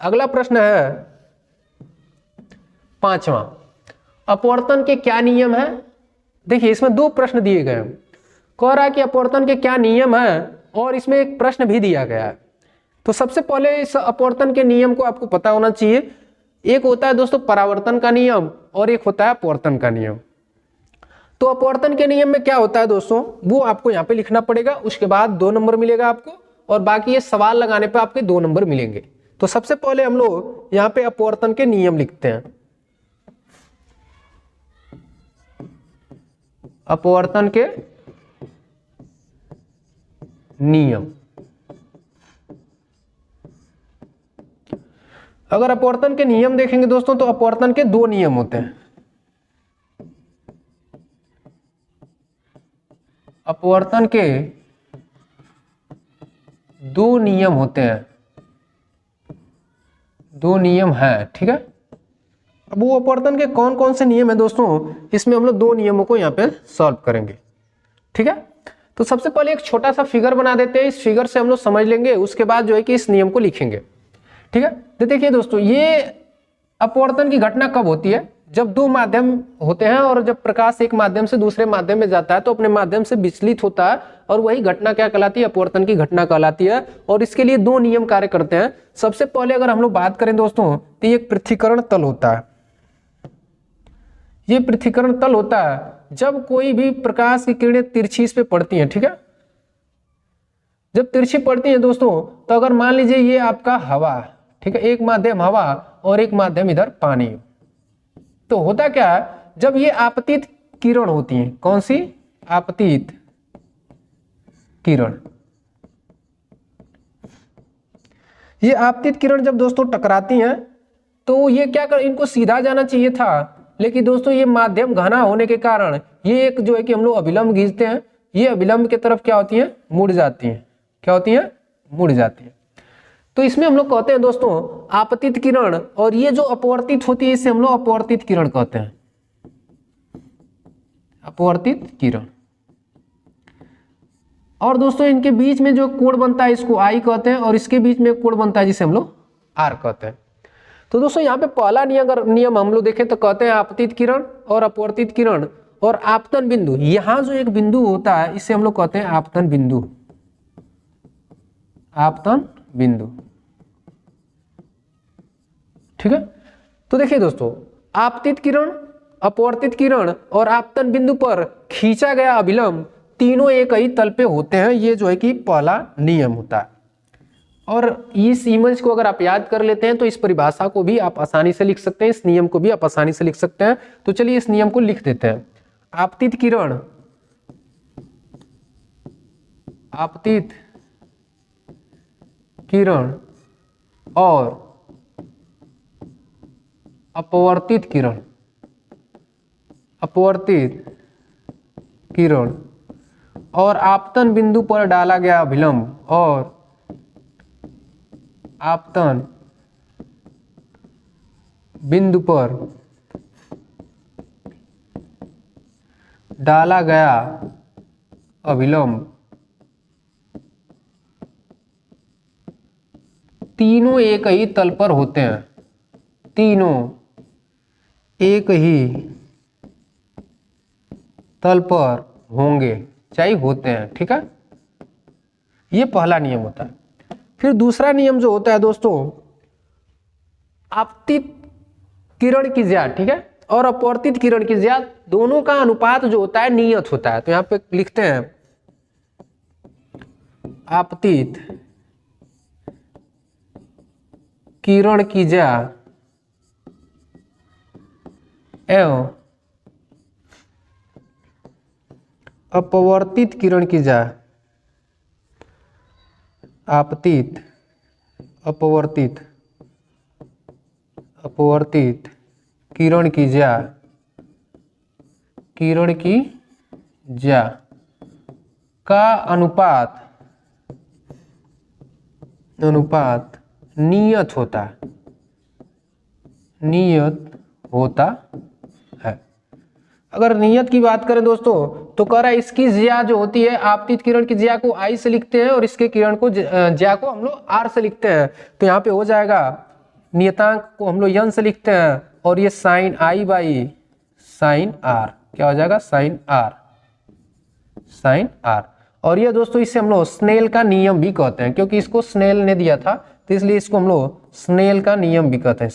अगला प्रश्न है 5वां, अपवर्तन के क्या नियम है। देखिए इसमें 2 प्रश्न दिए गए हैं, कह रहा है कि अपवर्तन के क्या नियम है, और इसमें एक प्रश्न भी दिया गया है। तो सबसे पहले इस अपवर्तन के नियम को आपको पता होना चाहिए। एक होता है दोस्तों परावर्तन का नियम और एक होता है अपवर्तन का नियम। तो अपवर्तन के नियम में क्या होता है दोस्तों, वो आपको यहाँ पे लिखना पड़ेगा, उसके बाद 2 नंबर मिलेगा आपको, और बाकी ये सवाल लगाने पे आपके 2 नंबर मिलेंगे। तो सबसे पहले हम लोग यहाँ पे अपवर्तन के नियम लिखते हैं। अपवर्तन के नियम। अगर अपवर्तन के नियम देखेंगे दोस्तों तो अपवर्तन के दो नियम होते हैं। अपवर्तन के दो नियम होते हैं, दो नियम है, ठीक है। अब वो अपवर्तन के कौन कौन से नियम है दोस्तों, इसमें हम लोग दो नियमों को यहाँ पे सॉल्व करेंगे, ठीक है। तो सबसे पहले एक छोटा सा फिगर बना देते हैं, इस फिगर से हम लोग समझ लेंगे, उसके बाद जो है कि इस नियम को लिखेंगे, ठीक है। तो देखिए दोस्तों, ये अपवर्तन की घटना कब होती है, जब दो माध्यम होते हैं और जब प्रकाश एक माध्यम से दूसरे माध्यम में जाता है तो अपने माध्यम से विचलित होता है, और वही घटना क्या कहलाती है, अपवर्तन की घटना कहलाती है। और इसके लिए दो नियम कार्य करते हैं। सबसे पहले अगर हम लोग बात करें दोस्तों, तो ये एक पृथक्करण तल होता है। ये पृथक्करण तल होता है जब कोई भी प्रकाश की किरणें तिरछी इस पे पड़ती हैं, ठीक है। जब तिरछी पड़ती है दोस्तों, तो अगर मान लीजिए ये आपका हवा, ठीक है, एक माध्यम हवा और एक माध्यम इधर पानी, तो होता क्या है, जब ये आपतित किरण होती हैं, कौन सी, आपतित किरण, ये आपतित किरण जब दोस्तों टकराती हैं तो ये क्या कर, इनको सीधा जाना चाहिए था, लेकिन दोस्तों ये माध्यम घना होने के कारण ये एक जो है कि हम लोग अभिलंब खींचते हैं, ये अभिलंब की तरफ क्या होती है, मुड़ जाती हैं। क्या होती है, मुड़ जाती है। तो इसमें हम लोग कहते हैं दोस्तों आपतित किरण, और ये जो अपवर्तित होती है इसे हम लोग अपवर्तित किरण कहते हैं, अपवर्तित किरण। और दोस्तों इनके बीच में जो कोण बनता है इसको आई कहते हैं, और इसके बीच में कोण बनता है जिसे हम लोग आर कहते हैं। तो दोस्तों यहाँ पे पहला नियम हम लोग देखें तो कहते हैं आपतित किरण और अपवर्तित किरण और आपतन बिंदु, यहां जो एक बिंदु होता है इसे हम लोग कहते हैं आपतन बिंदु, आपतन बिंदु, ठीक है। तो देखिए दोस्तों, आपतित किरण, अपवर्तित किरण और आपतन बिंदु पर खींचा गया अभिलंब तीनों एक ही तल पे होते हैं, ये जो है कि पहला नियम होता है। और इस इमेज को अगर आप याद कर लेते हैं तो इस परिभाषा को भी आप आसानी से लिख सकते हैं, इस नियम को भी आप आसानी से लिख सकते हैं। तो चलिए इस नियम को लिख देते हैं। आपतित किरण, आपतित किरण और अपवर्तित किरण, अपवर्तित किरण और आपतन बिंदु पर डाला गया अभिलंब, और आपतन बिंदु पर डाला गया अभिलंब तीनों एक ही तल पर होते हैं, तीनों एक ही तल पर होंगे, चाहे होते हैं, ठीक है। ये पहला नियम होता है। फिर दूसरा नियम जो होता है दोस्तों, आपतित किरण की ज्या, ठीक है, और अपवर्तित किरण की ज्या, दोनों का अनुपात जो होता है नियत होता है। तो यहां पे लिखते हैं आपतित किरण की ज्या एवं अपवर्तित किरण की ज्या, आपतित अपवर्तित अपवर्तित किरण की ज्या, किरण की ज्या का अनुपात नियत होता है, नियत होता है। अगर नियत की बात करें दोस्तों तो कह रहा है इसकी ज्या जो होती है, आपतित किरण की ज्या को आई से लिखते हैं और इसके किरण को ज्या को हम लोग आर से लिखते हैं। तो यहाँ पे हो जाएगा नियतांक को हम लोग यन से लिखते हैं, और ये sine I by sine R, क्या हो जाएगा, साइन आर, साइन आर। और ये दोस्तों इसे हम लोग स्नेल का नियम भी कहते हैं, क्योंकि इसको स्नेल ने दिया था तो इसलिए इसको हम लोग स्नेल का नियम भी कहते हैं,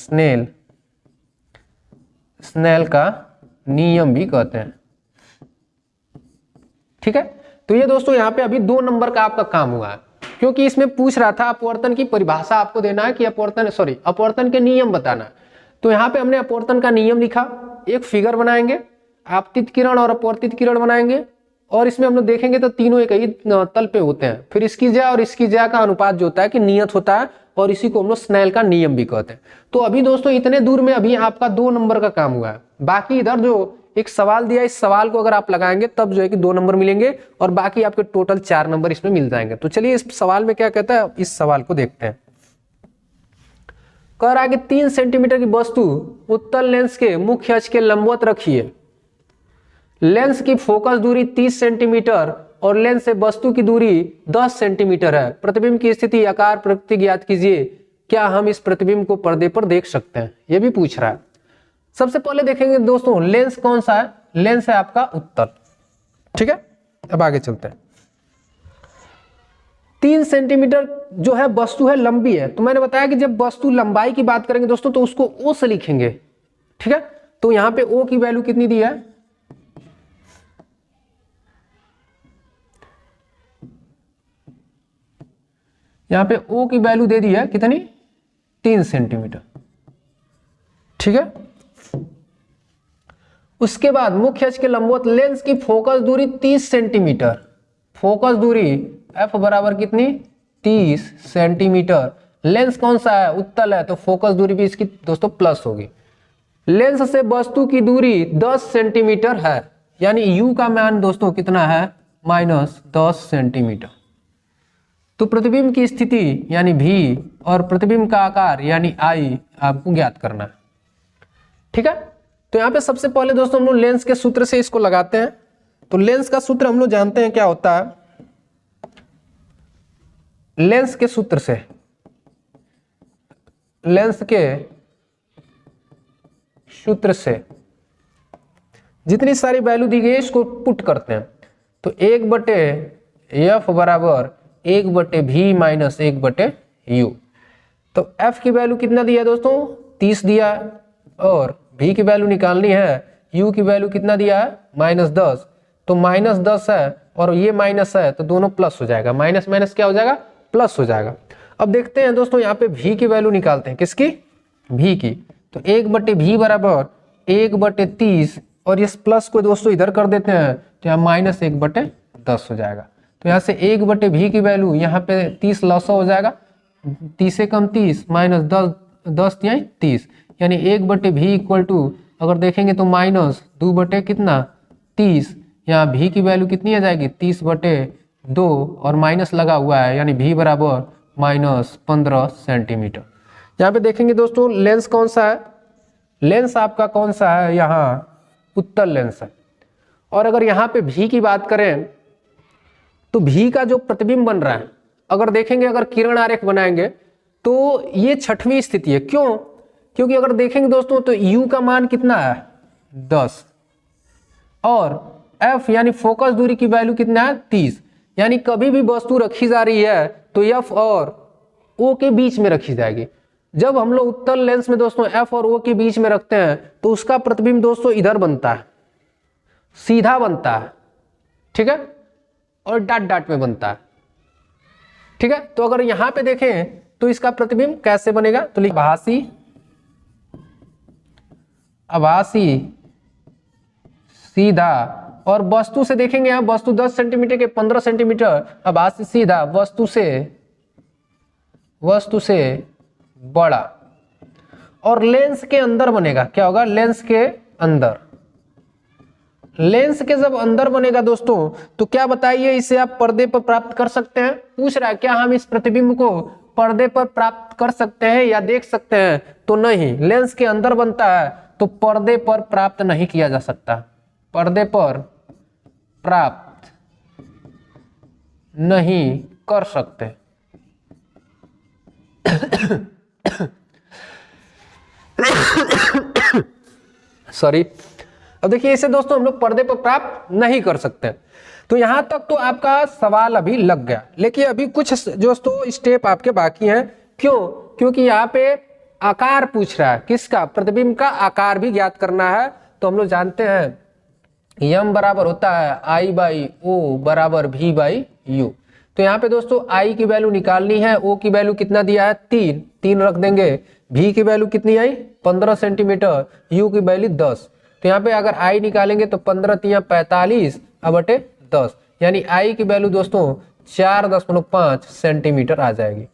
स्नेल का नियम भी कहते हैं, ठीक है। तो ये दोस्तों यहाँ पे अभी 2 नंबर का आपका काम हुआ है, क्योंकि इसमें पूछ रहा था अपवर्तन की परिभाषा आपको देना है कि अपवर्तन के नियम बताना है। तो यहाँ पे हमने अपवर्तन का नियम लिखा, एक फिगर बनाएंगे, आपतित किरण और अपवर्तित किरण बनाएंगे, और इसमें हम लोग देखेंगे तो तीनों एक ही तल पे होते हैं। फिर इसकी ज्या और इसकी ज्या का अनुपात जो होता है कि नियत होता है, और इसी को हम लोग स्नेल का नियम भी कहते हैं। तो अभी दोस्तों इतने दूर में अभी आपका 2 नंबर का काम हुआ है। बाकी इधर जो एक सवाल दिया, इस सवाल को अगर आप लगाएंगे तब जो है कि 2 नंबर मिलेंगे, और बाकी आपके टोटल 4 नंबर इसमें मिल जाएंगे। तो चलिए इस सवाल में क्या कहता है, इस सवाल को देखते हैं। कह रहा है कि 3 सेंटीमीटर की वस्तु उत्तल लेंस के मुख्य अक्ष के लंबवत रखिए। लेंस की फोकस दूरी 30 सेंटीमीटर और लेंस से वस्तु की दूरी 10 सेंटीमीटर है। प्रतिबिंब की स्थिति, आकार, प्रकृति ज्ञात कीजिए। क्या हम इस प्रतिबिंब को पर्दे पर देख सकते हैं? ये भी पूछ रहा है। सबसे पहले देखेंगे दोस्तों लेंस कौन सा है। लेंस है आपका उत्तल। ठीक है, अब आगे चलते हैं। 3 सेंटीमीटर जो है वस्तु है, लंबी है। तो मैंने बताया कि जब वस्तु लंबाई की बात करेंगे दोस्तों तो उसको ओ से लिखेंगे। ठीक है, तो यहां पे ओ की वैल्यू कितनी दी है, यहां पे ओ की वैल्यू दे दी है कितनी, 3 सेंटीमीटर। ठीक है, उसके बाद मुख्य अक्ष के लंबवत लेंस की फोकस दूरी 30 सेंटीमीटर। फोकस दूरी एफ बराबर कितनी, 30 सेंटीमीटर। लेंस कौन सा है, उत्तल है, तो फोकस दूरी भी इसकी दोस्तों प्लस होगी। लेंस से वस्तु की दूरी 10 सेंटीमीटर है, यानी यू का मान दोस्तों कितना है, -10 सेंटीमीटर। तो प्रतिबिंब की स्थिति यानी भी और प्रतिबिंब का आकार यानी आई आपको ज्ञात करना है। ठीक है, तो यहां पे सबसे पहले दोस्तों हम लोग लेंस के सूत्र से इसको लगाते हैं। तो लेंस का सूत्र हम लोग जानते हैं क्या होता है। लेंस के सूत्र से, लेंस के सूत्र से जितनी सारी वैल्यू दी गई है इसको पुट करते हैं। तो 1/f बराबर 1/v माइनस 1/u। तो f की वैल्यू कितना दिया है दोस्तों, 30 दिया है, और v की वैल्यू निकालनी है, u की वैल्यू कितना दिया है, -10। तो -10 है और ये माइनस है, तो दोनों प्लस हो जाएगा। माइनस माइनस क्या हो जाएगा, प्लस हो जाएगा। अब देखते हैं दोस्तों यहाँ पे v की वैल्यू निकालते हैं, किसकी, v की। तो 1/v बराबर 1/30, और इस प्लस को दोस्तों इधर कर देते हैं, तो यहाँ -1/10 हो जाएगा। तो यहाँ से 1/v की वैल्यू यहाँ पे 30 लॉस हो जाएगा, 30 से कम 30 -10, 10 या 30, यानी 1/v इक्वल टू अगर देखेंगे तो -2 कितना, 30। यहाँ v की वैल्यू कितनी आ जाएगी, 30/2, और माइनस लगा हुआ है, यानी v बराबर -15 सेंटीमीटर। यहाँ पे देखेंगे दोस्तों लेंस कौन सा है, लेंस आपका कौन सा है, यहाँ उत्तल लेंस है। और अगर यहाँ पे v की बात करें तो v का जो प्रतिबिंब बन रहा है, अगर देखेंगे, अगर किरण आरेख बनाएंगे तो ये 6वीं स्थिति है। क्यों, क्योंकि अगर देखेंगे दोस्तों तो u का मान कितना है, 10, और f यानी फोकस दूरी की वैल्यू कितना है, 30। यानी कभी भी वस्तु रखी जा रही है तो f और o के बीच में रखी जाएगी। जब हम लोग उत्तल लेंस में दोस्तों f और o के बीच में रखते हैं तो उसका प्रतिबिंब दोस्तों इधर बनता है, सीधा बनता है। ठीक है, और डॉट डॉट में बनता है। ठीक है, तो अगर यहां पे देखें तो इसका प्रतिबिंब कैसे बनेगा, तो लिख आभासी, आभासी, सीधा, और वस्तु से देखेंगे यहाँ वस्तु 10 सेंटीमीटर के 15 सेंटीमीटर, आभासी सीधा, वस्तु से बड़ा, और लेंस के अंदर बनेगा। क्या होगा, लेंस के अंदर। लेंस के जब अंदर बनेगा दोस्तों तो क्या बताइए, इसे आप पर्दे पर प्राप्त कर सकते हैं। पूछ रहा है क्या हम इस प्रतिबिंब को पर्दे पर प्राप्त कर सकते हैं या देख सकते हैं, तो नहीं, लेंस के अंदर बनता है तो पर्दे पर प्राप्त नहीं किया जा सकता, पर्दे पर प्राप्त नहीं कर सकते। सॉरी। अब देखिए इसे दोस्तों हम लोग पर्दे पर प्राप्त नहीं कर सकते। तो यहां तक तो आपका सवाल अभी लग गया, लेकिन अभी कुछ दोस्तों स्टेप आपके बाकी हैं। क्यों, क्योंकि यहाँ पे आकार पूछ रहा है, किसका, प्रतिबिंब का आकार भी ज्ञात करना है। तो हम लोग जानते हैं m बराबर होता है I/O बराबर V/U। तो यहाँ पे दोस्तों I की वैल्यू निकालनी है, O की वैल्यू कितना दिया है, 3 रख देंगे, V की वैल्यू कितनी आई, 15 सेंटीमीटर, U की वैल्यू 10। तो यहाँ पे अगर I निकालेंगे तो 15 × 45 / 10, यानी आई की वैल्यू दोस्तों 4.5 सेंटीमीटर आ जाएगी।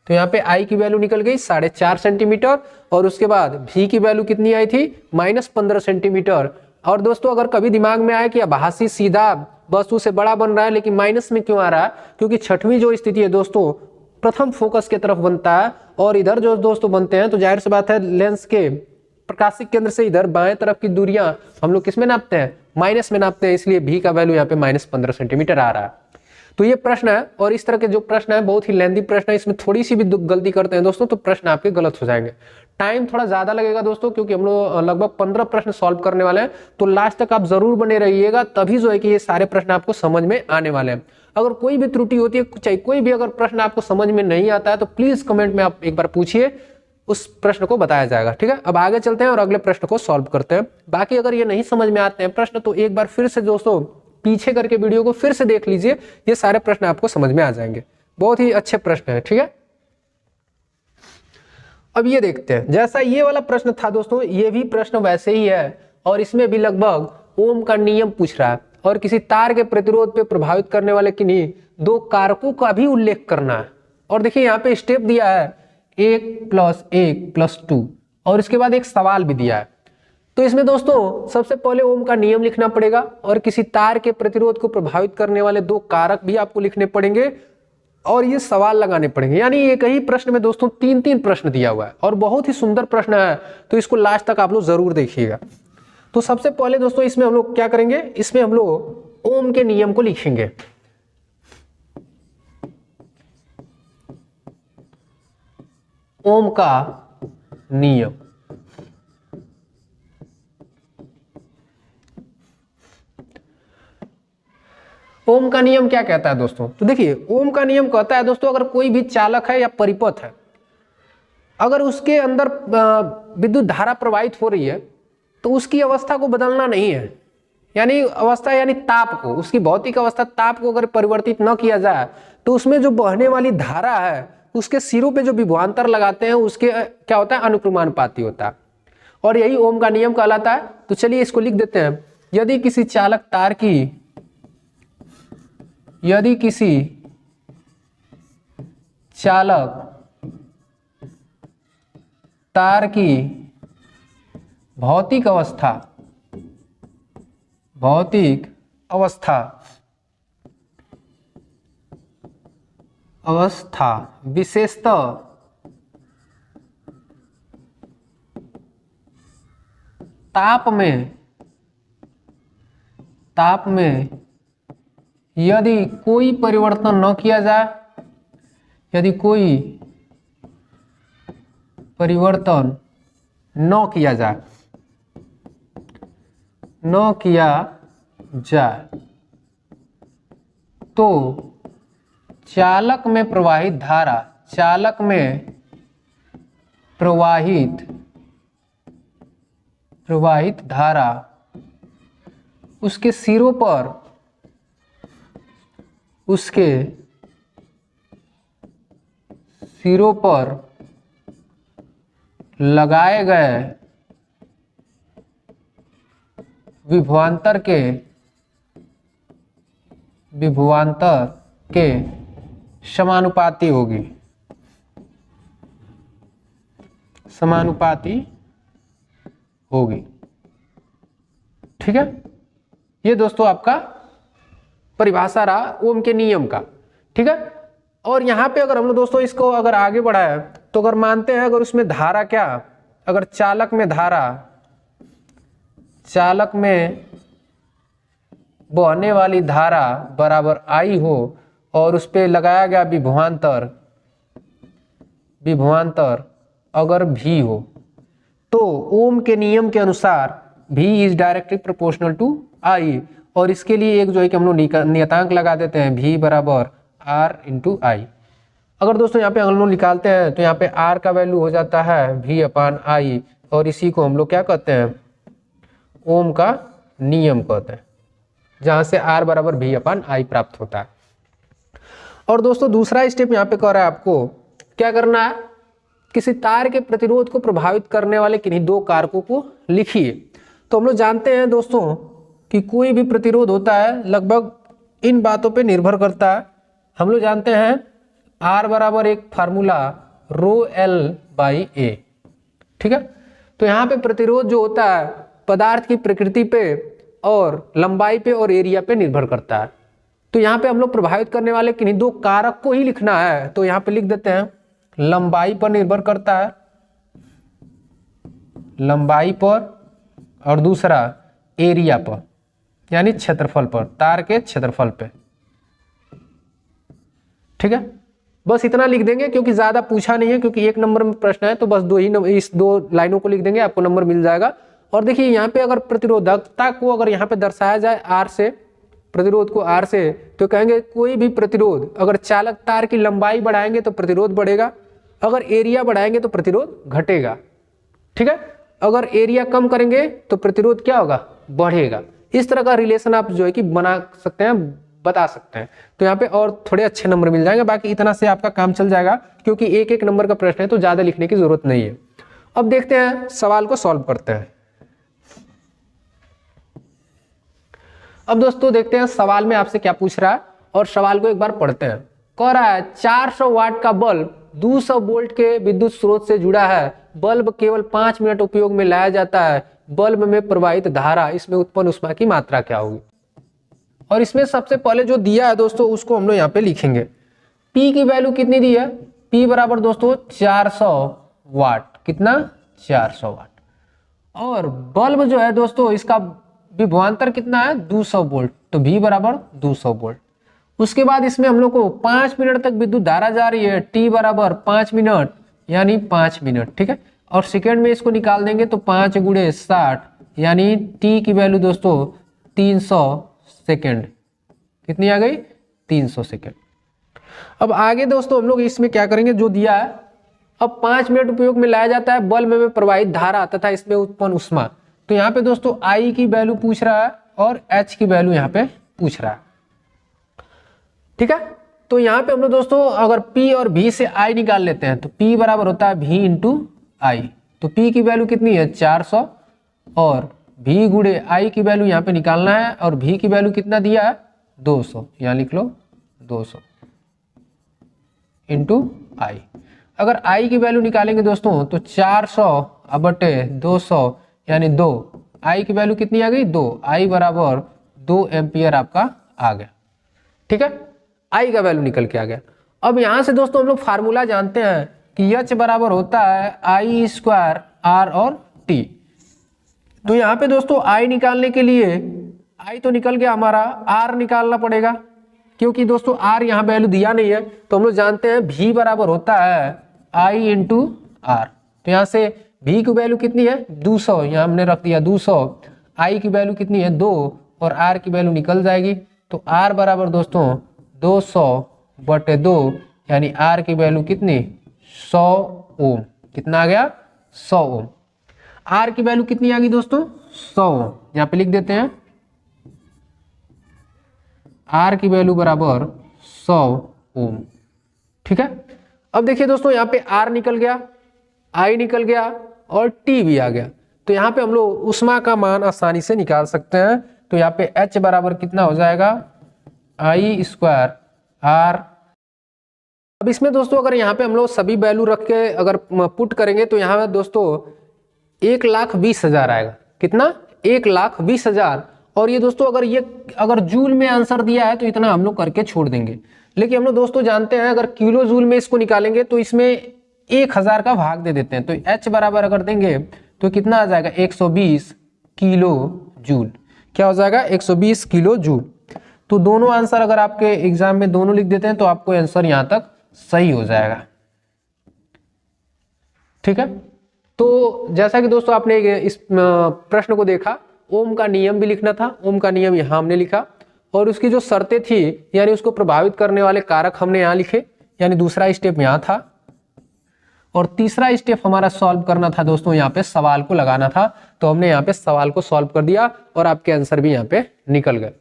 तो यहाँ पे आई की वैल्यू निकल गई 4.5 सेंटीमीटर, और उसके बाद भी की वैल्यू कितनी आई थी -15 सेंटीमीटर। और दोस्तों अगर कभी दिमाग में आए कि आभासी सीधा वस्तु से बड़ा बन रहा है लेकिन माइनस में क्यों आ रहा है, क्योंकि छठवीं जो स्थिति है दोस्तों प्रथम फोकस की तरफ बनता है, और इधर जो दोस्तों बनते हैं तो जाहिर सी बात है लेंस के प्रकाशिक केंद्र से इधर बाएं तरफ की दूरियां हम लोग किस में नापते हैं, माइनस में नापते हैं, इसलिए भी का वैल्यू यहाँ पे -15 सेंटीमीटर आ रहा है। तो ये प्रश्न है, और इस तरह के जो प्रश्न है बहुत ही लेंथी प्रश्न है, इसमें थोड़ी सी भी गलती करते हैं दोस्तों तो प्रश्न आपके गलत हो जाएंगे। टाइम थोड़ा ज्यादा लगेगा दोस्तों, क्योंकि हम लोग लगभग 15 प्रश्न सॉल्व करने वाले हैं, तो लास्ट तक आप जरूर बने रहिएगा, तभी जो है कि ये सारे प्रश्न आपको समझ में आने वाले हैं। अगर कोई भी त्रुटि होती है, चाहे कोई भी अगर प्रश्न आपको समझ में नहीं आता है तो प्लीज कमेंट में आप एक बार पूछिए, उस प्रश्न को बताया जाएगा। ठीक है, अब आगे चलते हैं और अगले प्रश्न को सॉल्व करते हैं। बाकी अगर ये नहीं समझ में आते हैं प्रश्न तो एक बार फिर से दोस्तों पीछे करके वीडियो को फिर से देख लीजिए, ये सारे प्रश्न आपको समझ में आ जाएंगे। बहुत ही अच्छे प्रश्न है। ठीक है, अब ये देखते हैं, जैसा ये वाला प्रश्न था दोस्तों, ये भी प्रश्न वैसे ही है, और इसमें भी लगभग ओम का नियम पूछ रहा है, और किसी तार के प्रतिरोध पे प्रभावित करने वाले किन्हीं दो कारकों का भी उल्लेख करना है। और देखिए यहाँ पे स्टेप दिया है 1 + 1 + 2, और इसके बाद एक सवाल भी दिया है। तो इसमें दोस्तों सबसे पहले ओम का नियम लिखना पड़ेगा, और किसी तार के प्रतिरोध को प्रभावित करने वाले दो कारक भी आपको लिखने पड़ेंगे, और ये सवाल लगाने पड़ेंगे। यानी एक ही प्रश्न में दोस्तों 3-3 प्रश्न दिया हुआ है, और बहुत ही सुंदर प्रश्न है, तो इसको लास्ट तक आप लोग जरूर देखिएगा। तो सबसे पहले दोस्तों इसमें हम लोग क्या करेंगे, इसमें हम लोग ओम के नियम को लिखेंगे। ओम का नियम, ओम का नियम क्या कहता है दोस्तों, तो देखिए ओम का नियम कहता है दोस्तों अगर कोई भी चालक है या परिपथ है, अगर उसके अंदर विद्युत धारा प्रवाहित हो रही है तो उसकी अवस्था को बदलना नहीं है, यानी अवस्था यानी ताप को, उसकी भौतिक अवस्था ताप को अगर परिवर्तित न किया जाए तो उसमें जो बहने वाली धारा है उसके सिरों पे जो विभवांतर लगाते हैं उसके क्या होता है, अनुक्रमानुपाती होता है, और यही ओम का नियम कहलाता है। तो चलिए इसको लिख देते हैं। यदि किसी चालक तार की भौतिक अवस्था विशेषतः ताप में यदि कोई परिवर्तन न किया जाए, यदि कोई परिवर्तन न किया जाए तो चालक में प्रवाहित धारा उसके सिरों पर लगाए गए विभवांतर के समानुपाती होगी। ठीक है, ये दोस्तों आपका परिभाषा रहा ओम के नियम का। ठीक है, और यहां पे अगर हम लोग दोस्तों इसको अगर आगे बढ़ाए तो अगर मानते हैं अगर उसमें धारा अगर चालक में बहने वाली धारा बराबर I हो और उस पे लगाया गया विभवांतर अगर V हो, तो ओम के नियम के अनुसार V is directly proportional to I, और इसके लिए एक जो है कि हम लोग नियतांक लगा देते हैं V बराबर R × I। अगर दोस्तों यहाँ पे हम लोग निकालते हैं तो यहाँ पे R का वैल्यू हो जाता है V/I, और इसी को हम लोग क्या कहते हैं, ओम का नियम कहते हैं, जहां से R बराबर V/I प्राप्त होता है। और दोस्तों दूसरा स्टेप यहाँ पे कह रहा है आपको क्या करना है, किसी तार के प्रतिरोध को प्रभावित करने वाले किन्हीं दो कारकों को लिखिए। तो हम लोग जानते हैं दोस्तों कि कोई भी प्रतिरोध होता है लगभग इन बातों पे निर्भर करता है। हम लोग जानते हैं R बराबर एक फार्मूला रो L बाई ए, ठीक है। तो यहाँ पे प्रतिरोध जो होता है पदार्थ की प्रकृति पे और लंबाई पे और एरिया पे निर्भर करता है। तो यहाँ पे हम लोग प्रभावित करने वाले किन्हीं दो कारक को ही लिखना है, तो यहाँ पे लिख देते हैं लंबाई पर निर्भर करता है, लंबाई पर, और दूसरा एरिया पर यानी क्षेत्रफल पर, तार के क्षेत्रफल पे, ठीक है। बस इतना लिख देंगे क्योंकि ज्यादा पूछा नहीं है, क्योंकि एक नंबर में प्रश्न है तो बस इस दो लाइनों को लिख देंगे, आपको नंबर मिल जाएगा। और देखिए यहाँ पे अगर प्रतिरोधकता को अगर यहाँ पे दर्शाया जाए R से, प्रतिरोध को R से, तो कहेंगे कोई भी प्रतिरोध अगर चालक तार की लंबाई बढ़ाएंगे तो प्रतिरोध बढ़ेगा, अगर एरिया बढ़ाएंगे तो प्रतिरोध घटेगा, ठीक है। अगर एरिया कम करेंगे तो प्रतिरोध क्या होगा, बढ़ेगा। इस तरह का रिलेशन आप जो है कि बना सकते हैं, बता सकते हैं। तो यहाँ पे और थोड़े अच्छे नंबर मिल जाएंगे, बाकी इतना से आपका काम चल जाएगा क्योंकि एक एक नंबर का प्रश्न है तो ज्यादा लिखने की जरूरत नहीं है। अब देखते हैं सवाल को सॉल्व करते हैं। अब दोस्तों देखते हैं सवाल में आपसे क्या पूछ रहा है और सवाल को एक बार पढ़ते हैं। कह रहा है 400 वाट का बल्ब 200 वोल्ट के विद्युत स्रोत से जुड़ा है, बल्ब केवल 5 मिनट उपयोग में लाया जाता है, बल्ब में प्रवाहित धारा, इसमें उत्पन्न ऊष्मा की मात्रा क्या होगी। और इसमें सबसे पहले जो दिया है दोस्तों उसको हम लोग यहाँ पे लिखेंगे। P की वैल्यू कितनी दी है, P बराबर दोस्तों 400 वाट, कितना 400 वाट। और बल्ब जो है दोस्तों इसका विभवांतर कितना है 200 वोल्ट, तो V बराबर 200 वोल्ट। उसके बाद इसमें हम लोग को 5 मिनट तक विद्युत धारा जा रही है, T बराबर 5 मिनट यानी 5 मिनट, ठीक है। और सेकेंड में इसको निकाल देंगे तो 5 गुणे 60 यानी T की वैल्यू दोस्तों 300 सेकेंड, कितनी आ गई 300 सेकेंड। अब आगे दोस्तों हम लोग इसमें क्या करेंगे, जो दिया है अब 5 मिनट उपयोग में लाया जाता है बल्ब में प्रवाहित धारा तथा इसमें उत्पन्न ऊष्मा। तो यहाँ पे दोस्तों I की वैल्यू पूछ रहा है और H की वैल्यू यहाँ पे पूछ रहा है, ठीक है। तो यहाँ पे हम लोग दोस्तों अगर P और V से I निकाल लेते हैं तो P बराबर होता है V इंटू I। तो P की वैल्यू कितनी है 400 और V गुणे I की वैल्यू यहाँ पे निकालना है, और V की वैल्यू कितना दिया है 200, यहाँ लिख लो 200 इंटू I। अगर I की वैल्यू निकालेंगे दोस्तों तो 400 बटे 200 यानी 2, I की वैल्यू कितनी आ गई 2, I बराबर 2 एम्पियर आपका आ गया, ठीक है। I का वैल्यू निकल के आ गया। अब यहाँ से दोस्तों हम लोग फार्मूला जानते हैं कि H बराबर होता है I स्क्वायर R और T। तो यहाँ पे दोस्तों I निकालने के लिए I तो निकल गया हमारा, R निकालना पड़ेगा क्योंकि दोस्तों R यहाँ वैल्यू दिया नहीं है। तो हम लोग जानते हैं V बराबर होता है I इंटू R। तो यहाँ से V की वैल्यू कितनी है 200, यहाँ हमने रख दिया 200, I की वैल्यू कितनी है 2 और R की वैल्यू निकल जाएगी। तो R बराबर दोस्तों 200 बटे 2 यानी R की वैल्यू कितनी 100 ओम, कितना आ गया 100 ओम। R की वैल्यू कितनी आ गई दोस्तों 100 ओम, यहाँ पे लिख देते हैं R की वैल्यू बराबर 100 ओम, ठीक है। अब देखिए दोस्तों यहाँ पे R निकल गया, I निकल गया और T भी आ गया। तो यहाँ पे हम लोग ऊष्मा का मान आसानी से निकाल सकते हैं। तो यहाँ पे H बराबर कितना हो जाएगा I स्क्वायर R। अब इसमें दोस्तों अगर यहाँ पे हम लोग सभी वैल्यू रख के अगर पुट करेंगे तो यहाँ दोस्तों 1,20,000 आएगा, कितना 1,20,000। और ये दोस्तों अगर जूल में आंसर दिया है तो इतना हम लोग करके छोड़ देंगे, लेकिन हम लोग दोस्तों जानते हैं अगर किलो जूल में इसको निकालेंगे तो इसमें 1000 का भाग दे देते हैं। तो H बराबर अगर देंगे तो कितना आ जाएगा 120 किलो जूल, क्या हो जाएगा 120 किलो जूल। तो दोनों आंसर अगर आपके एग्जाम में दोनों लिख देते हैं तो आपको आंसर यहां तक सही हो जाएगा, ठीक है। तो जैसा कि दोस्तों आपने इस प्रश्न को देखा, ओम का नियम भी लिखना था, ओम का नियम यहां हमने लिखा और उसकी जो शर्तें थी यानी उसको प्रभावित करने वाले कारक हमने यहाँ लिखे, यानी दूसरा स्टेप यहाँ था। और तीसरा स्टेप हमारा सॉल्व करना था दोस्तों, यहाँ पे सवाल को लगाना था। तो हमने यहाँ पे सवाल को सॉल्व कर दिया और आपके आंसर भी यहाँ पे निकल गए।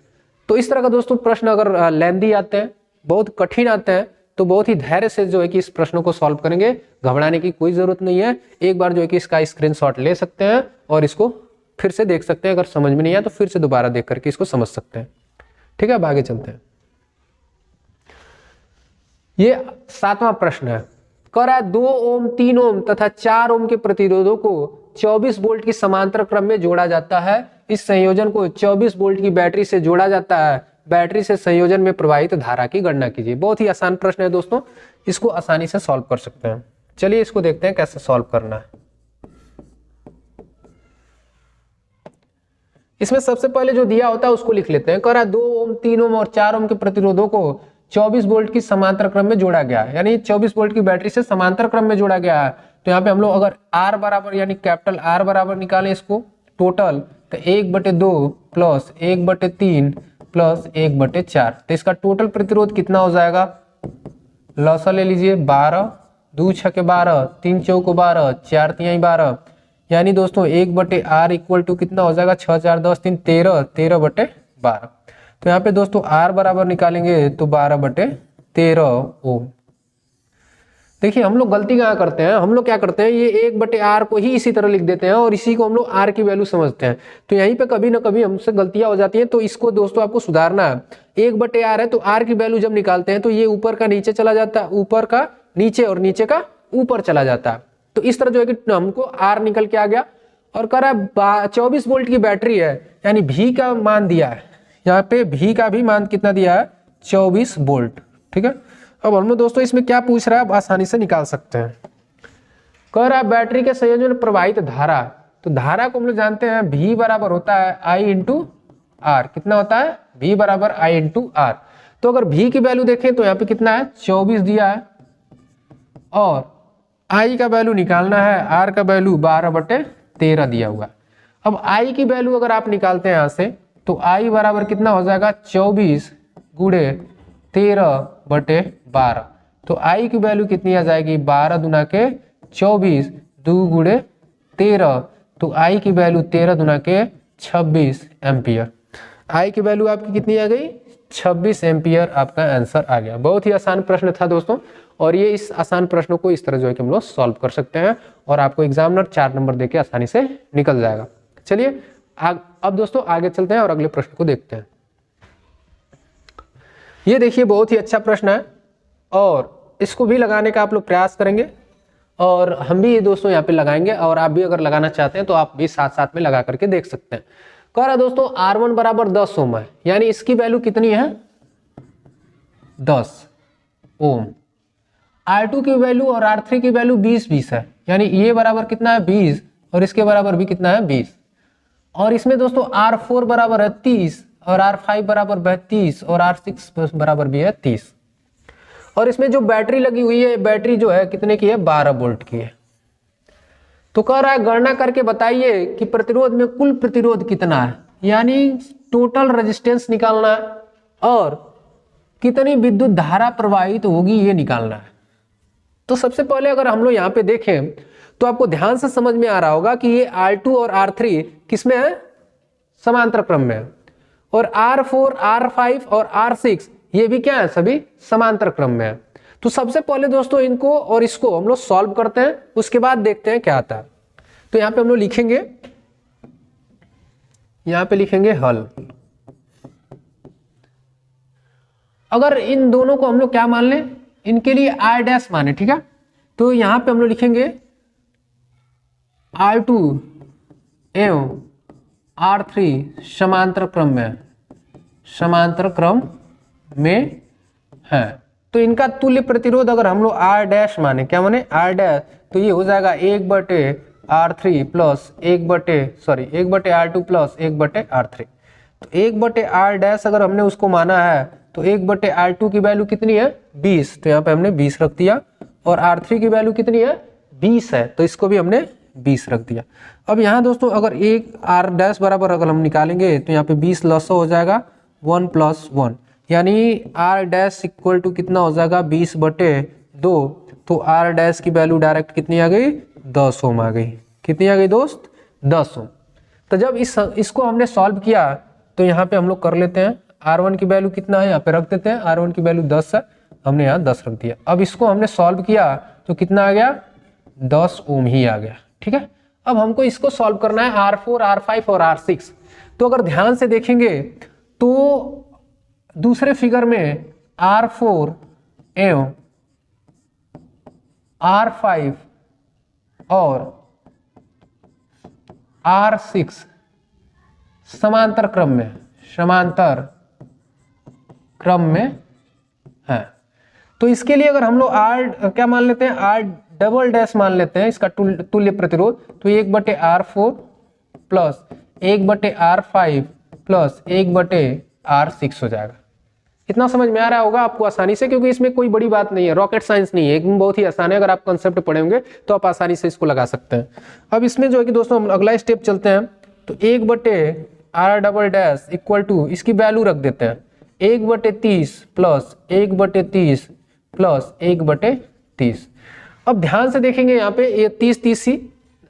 तो इस तरह का दोस्तों प्रश्न अगर लेंदी आते हैं, बहुत कठिन आते हैं, तो बहुत ही धैर्य से जो है कि इस प्रश्न को सॉल्व करेंगे, घबराने की कोई जरूरत नहीं है। एक बार जो है कि इसका स्क्रीनशॉट ले सकते हैं और इसको फिर से देख सकते हैं। अगर समझ में नहीं आया तो फिर से दोबारा देख करके इसको समझ सकते हैं, ठीक है। अब आगे चलते हैं। ये 7वां प्रश्न है। कह रहा है 2 ओम 3 ओम तथा 4 ओम के प्रतिरोधों को 24 वोल्ट की समांतर क्रम में जोड़ा जाता है। इस संयोजन को 24 वोल्ट की बैटरी से जोड़ा जाता है। बैटरी से संयोजन में प्रवाहित धारा की गणना कीजिए। बहुत ही आसान प्रश्न है दोस्तों, इसको आसानी से सॉल्व कर सकते हैं। चलिए इसको देखते हैं कैसे सॉल्व करना है। इसमें सबसे पहले जो दिया होता है उसको लिख लेते हैं। कह रहा है 2 ओम 3 ओम और 4 ओम के प्रतिरोधों को 24 वोल्ट की समांतर क्रम में जोड़ा गया है, यानी 24 वोल्ट की बैटरी से समांतर क्रम में जोड़ा गया है। तो यहाँ पे हम लोग अगर R बराबर यानी कैपिटल R बराबर निकालें इसको टोटल, तो 1/2 प्लस 1/3 प्लस 1/4, तो इसका टोटल प्रतिरोध कितना हो जाएगा? लसा ले लीजिए 12, 2 छके 12, 3 चौको 12, 4 तिहाई 12, यानी दोस्तों 1/R इक्वल टू कितना हो जाएगा? 6 4 10 3 13, 13/12। तो यहाँ पे दोस्तों R बराबर निकालेंगे तो 12/13 ओम। देखिए हम लोग गलती कहाँ करते हैं, हम लोग क्या करते हैं, ये 1/R को ही इसी तरह लिख देते हैं और इसी को हम लोग R की वैल्यू समझते हैं। तो यहीं पे कभी ना कभी हमसे गलतियां हो जाती हैं, तो इसको दोस्तों आपको सुधारना है। 1/R है तो R की वैल्यू जब निकालते हैं तो ये ऊपर का नीचे चला जाता है, ऊपर का नीचे और नीचे का ऊपर चला जाता है। तो इस तरह जो है कि हमको R निकल के आ गया। और कह रहा है 24 वोल्ट की बैटरी है, यानी V का मान दिया है, यहाँ पे V का भी मान कितना दिया है? 24 वोल्ट। ठीक है, अब हम लोग दोस्तों इसमें क्या पूछ रहा है, आप आसानी से निकाल सकते हैं। कह रहा है बैटरी के संयोजन में प्रवाहित धारा, तो धारा को हम लोग जानते हैं V बराबर होता है I इंटू R। कितना होता है? V बराबर I इंटू R। तो अगर V की वैल्यू देखें तो यहाँ पे कितना है? 24 दिया है और I का वैल्यू निकालना है, R का वैल्यू 12/13 दिया हुआ। अब I की वैल्यू अगर आप निकालते हैं यहाँ से तो I बराबर कितना हो जाएगा? 24 गुणे 13/12। तो I की वैल्यू कितनी आ जाएगी? 12 दूना के 24, 2 गुणे 13, तो I की वैल्यू 13 दूना के 26 एम्पियर। I की वैल्यू आपकी कितनी आ गई? 26 एम्पियर आपका आंसर आ गया। बहुत ही आसान प्रश्न था दोस्तों, और ये इस आसान प्रश्नों को इस तरह जो है कि हम लोग सॉल्व कर सकते हैं और आपको एग्जामिनर 4 नंबर देके आसानी से निकल जाएगा। चलिए अब दोस्तों आगे चलते हैं और अगले प्रश्न को देखते हैं। ये देखिए बहुत ही अच्छा प्रश्न है और इसको भी लगाने का आप लोग प्रयास करेंगे और हम भी दोस्तों यहाँ पे लगाएंगे, और आप भी अगर लगाना चाहते हैं तो आप भी साथ साथ में लगा करके देख सकते हैं। कह रहा दोस्तों R1 बराबर 10 ओम है, यानी इसकी वैल्यू कितनी है? 10 ओम। R2 की वैल्यू और R3 की वैल्यू 20 है, यानी ये बराबर कितना है? 20, और इसके बराबर भी कितना है? 20। और इसमें दोस्तों R4 बराबर है 30 और R5 बराबर 32 और R6 बराबर भी है 30। और इसमें जो बैटरी लगी हुई है, बैटरी जो है कितने की है? 12 वोल्ट की है। तो कह रहा है गणना करके बताइए कि प्रतिरोध में कुल प्रतिरोध कितना है, यानी टोटल रेजिस्टेंस निकालना है और कितनी विद्युत धारा प्रवाहित होगी ये निकालना है। तो सबसे पहले अगर हम लोग यहाँ पे देखें तो आपको ध्यान से समझ में आ रहा होगा कि ये R2 और R3 किसमें है? समांतर क्रम में है, और R4, R5 और R6 ये भी क्या है? सभी समांतर क्रम में है। तो सबसे पहले दोस्तों इनको और इसको हम लोग सॉल्व करते हैं, उसके बाद देखते हैं क्या आता है। तो यहाँ पे हम लोग लिखेंगे, यहाँ पे लिखेंगे हल। अगर इन दोनों को हम लोग क्या मान लें? इनके लिए R डैश माने, ठीक है। तो यहाँ पे हम लोग लिखेंगे R2 एवं R3 समांतर क्रम में, समांतर क्रम में है। तो इनका तुल्य प्रतिरोध अगर हम लोग R डैश माने, क्या माने? R डैश, तो ये हो जाएगा 1/R3 plus 1/R2 plus 1/R3। तो 1/R डैश अगर हमने उसको माना है तो 1/R2 की वैल्यू कितनी है? 20, तो यहाँ पे हमने 20 रख दिया, और R3 की वैल्यू कितनी है? 20 है, तो इसको भी हमने 20 रख दिया। अब यहाँ दोस्तों अगर एक R डैश बराबर अगर हम निकालेंगे तो यहाँ पे 20 लसो हो जाएगा 1 + 1, यानी R डैश इक्वल टू कितना हो जाएगा? 20/2। तो R डैश की वैल्यू डायरेक्ट कितनी आ गई? 10 ओम आ गई। कितनी आ गई दोस्त? 10 ओम। तो जब इसको हमने सॉल्व किया तो यहाँ पे हम लोग कर लेते हैं, R1 की वैल्यू कितना है यहाँ पे रख देते हैं, R1 की वैल्यू 10 है, हमने यहाँ 10 रख दिया। अब इसको हमने सॉल्व किया तो कितना आ गया? 10 ओम ही आ गया, ठीक है। अब हमको इसको सॉल्व करना है R4, R5 और R6। तो अगर ध्यान से देखेंगे तो दूसरे फिगर में R4 एवं R5 और R6 समांतर क्रम में है। तो इसके लिए अगर हम लोग R क्या मान लेते हैं, R डबल डैश मान लेते हैं इसका तुल्य प्रतिरोध, तो 1/R4 plus 1/R5 plus 1/R6 हो जाएगा। इतना समझ में आ रहा होगा आपको आसानी से, क्योंकि इसमें कोई बड़ी बात नहीं है, रॉकेट साइंस नहीं है, एकदम बहुत ही आसान है। अगर आप कंसेप्ट पढ़े होंगे तो आप आसानी से इसको लगा सकते हैं। अब इसमें जो है कि दोस्तों हम अगला स्टेप चलते हैं, तो 1/R double dash equal to इसकी वैल्यू रख देते हैं 1/30 प्लस 1/30 प्लस 1/30। अब ध्यान से देखेंगे यहाँ पे ये 30 ही,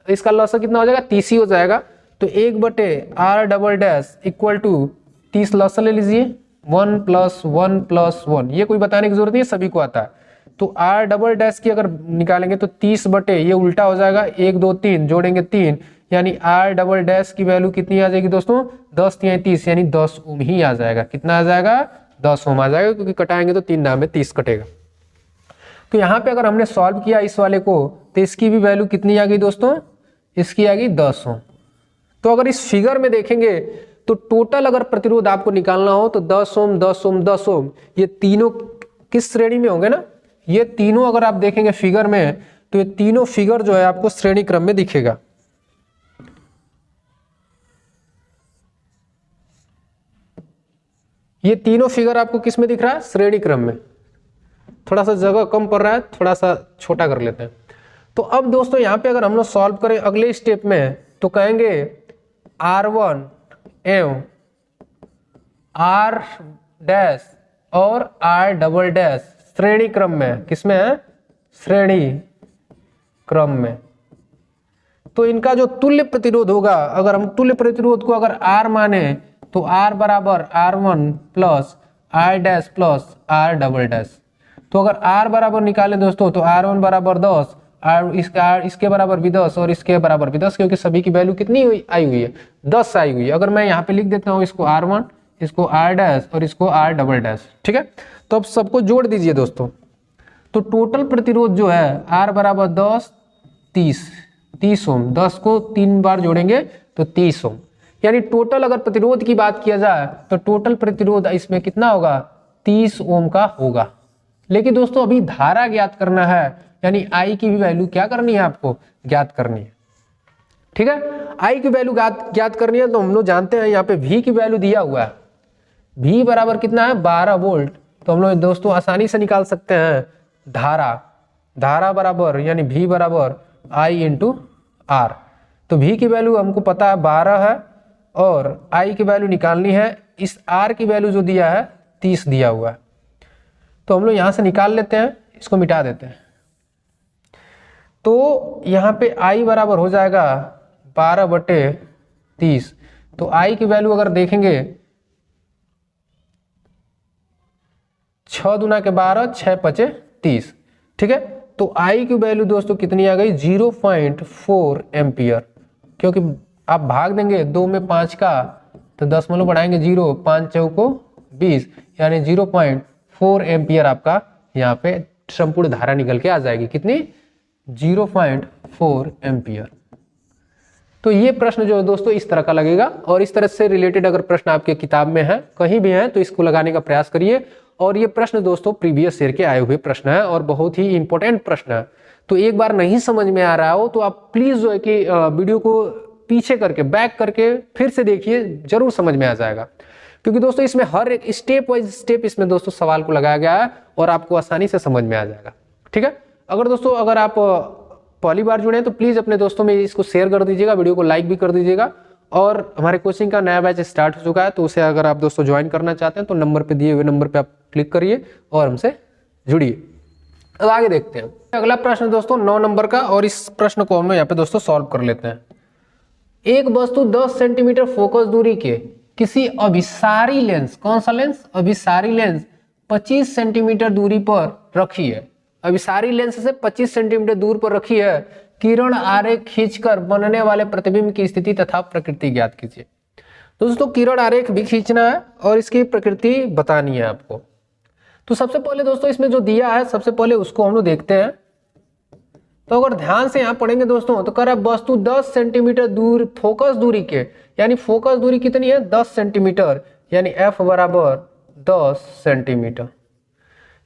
इसका लॉस कितना हो जाएगा, 30 ही हो जाएगा। तो 1/R double dash equal to 30 लॉस ले लीजिए, 1 + 1 + 1, ये कोई बताने की जरूरत नहीं है, सभी को आता है। तो R डबल डैश की अगर निकालेंगे तो 30 बटे ये उल्टा हो जाएगा, 1 2 3 जोड़ेंगे 3, यानी R डबल डैश की वैल्यू कितनी आ जाएगी दोस्तों, 10 × 30 यानी 10 ओम ही आ जाएगा। कितना आ जाएगा, 10 ओम आ जाएगा, क्योंकि कटाएंगे तो 3 दाम में 30 कटेगा। तो यहाँ पे अगर हमने सॉल्व किया इस वाले को, तो इसकी भी वैल्यू कितनी आ गई दोस्तों, इसकी आ गई 10 ओम। तो अगर इस फिगर में देखेंगे तो टोटल अगर प्रतिरोध आपको निकालना हो तो 10 ओम 10 ओम 10 ओम, ये तीनों किस श्रेणी में होंगे ना, ये तीनों अगर आप देखेंगे फिगर में, तो ये तीनों फिगर जो है आपको श्रेणी क्रम में दिखेगा। ये तीनों फिगर आपको किस में दिख रहा है, श्रेणी क्रम में। थोड़ा सा जगह कम पड़ रहा है, थोड़ा सा छोटा कर लेते हैं। तो अब दोस्तों यहाँ पे अगर हम लोग सॉल्व करें अगले स्टेप में, तो कहेंगे R1 एवं R डैश और R डबल डैश श्रेणी क्रम में, किसमें है, श्रेणी क्रम में। तो इनका जो तुल्य प्रतिरोध होगा, अगर हम तुल्य प्रतिरोध को अगर R माने तो R बराबर R1 plus R dash plus R double dash. तो अगर R बराबर निकालें दोस्तों, तो R1 बराबर 10, इसके बराबर भी 10 और इसके बराबर भी 10, क्योंकि सभी की वैल्यू कितनी आई हुई है, 10 आई हुई है। अगर मैं यहाँ पे लिख देता हूँ इसको R1, इसको R डैश और इसको R डबल डैश, ठीक है। तो अब सबको जोड़ दीजिए दोस्तों, तो टोटल प्रतिरोध जो है R बराबर 10 30 ओम, 10 को 3 बार जोड़ेंगे तो 30 ओम, यानी टोटल अगर प्रतिरोध की बात किया जाए तो टोटल प्रतिरोध इसमें कितना होगा, 30 ओम का होगा। लेकिन दोस्तों अभी धारा ज्ञात करना है, यानी I की भी वैल्यू क्या करनी है, आपको ज्ञात करनी है, ठीक है। I की वैल्यू ज्ञात करनी है, तो हम लोग जानते हैं यहाँ पे V की वैल्यू दिया हुआ है, V बराबर कितना है, 12 वोल्ट। तो हम लोग दोस्तों आसानी से निकाल सकते हैं धारा बराबर, यानी V बराबर I × R। तो V की वैल्यू हमको पता है 12 है, और I की वैल्यू निकालनी है, इस R की वैल्यू जो दिया है 30 दिया हुआ है। तो हम लोग यहाँ से निकाल लेते हैं, इसको मिटा देते हैं। तो यहाँ पे I बराबर हो जाएगा 12/30। तो I की वैल्यू अगर देखेंगे 6 दूना के 12, 6 × 30, ठीक है। तो I की वैल्यू दोस्तों कितनी आ गई, 0.4 एम्पियर, क्योंकि आप भाग देंगे 2 में 5 का, तो 10 मतलब बढ़ाएंगे 0, 5 चौको 20, यानी 0.4 एम्पियर आपका यहाँ पे संपूर्ण धारा निकल के आ जाएगी। कितनी, 0.4 एम्पियर। तो ये प्रश्न जो है दोस्तों इस तरह का लगेगा, और इस तरह से रिलेटेड अगर प्रश्न आपके किताब में है, कहीं भी है, तो इसको लगाने का प्रयास करिए। और ये प्रश्न दोस्तों प्रीवियस ईयर के आए हुए प्रश्न है और बहुत ही इंपॉर्टेंट प्रश्न है। तो एक बार नहीं समझ में आ रहा हो तो आप प्लीज जो है कि वीडियो को पीछे करके बैक करके फिर से देखिए, जरूर समझ में आ जाएगा। क्योंकि दोस्तों इसमें हर एक स्टेप वाइज स्टेप इसमें दोस्तों सवाल को लगाया गया है और आपको आसानी से समझ में आ जाएगा, ठीक है। अगर दोस्तों अगर आप पहली बार जुड़े हैं तो प्लीज अपने दोस्तों में इसको शेयर कर दीजिएगा, वीडियो को लाइक भी कर दीजिएगा। और हमारे कोचिंग का नया बैच स्टार्ट हो चुका है, तो उसे अगर आप दोस्तों ज्वाइन करना चाहते हैं तो नंबर पे दिए हुए नंबर पे आप क्लिक करिए और हमसे जुड़िए। अब आगे देखते हैं अगला प्रश्न दोस्तों 9 नंबर का, और इस प्रश्न को हम यहाँ पे दोस्तों सॉल्व कर लेते हैं। एक वस्तु 10 सेंटीमीटर फोकस दूरी के किसी अभिसारी लेंस, कौन सा लेंस, अभिसारी लेंस 25 सेंटीमीटर दूरी पर रखी है। अभिसारी लेंस से 25 सेंटीमीटर दूर पर रखी है। किरण आरेख खींचकर बनने वाले प्रतिबिंब की स्थिति तथा प्रकृति ज्ञात कीजिए। दोस्तों किरण आरेख भी खींचना है और इसकी प्रकृति बतानी है आपको। तो सबसे पहले दोस्तों इसमें जो दिया है, सबसे पहले उसको हम लोग देखते हैं। तो अगर ध्यान से यहाँ पढ़ेंगे दोस्तों तो कह रहा है वस्तु 10 सेंटीमीटर दूर फोकस दूरी के, यानी फोकस दूरी कितनी है 10 सेंटीमीटर, यानी f बराबर 10 सेंटीमीटर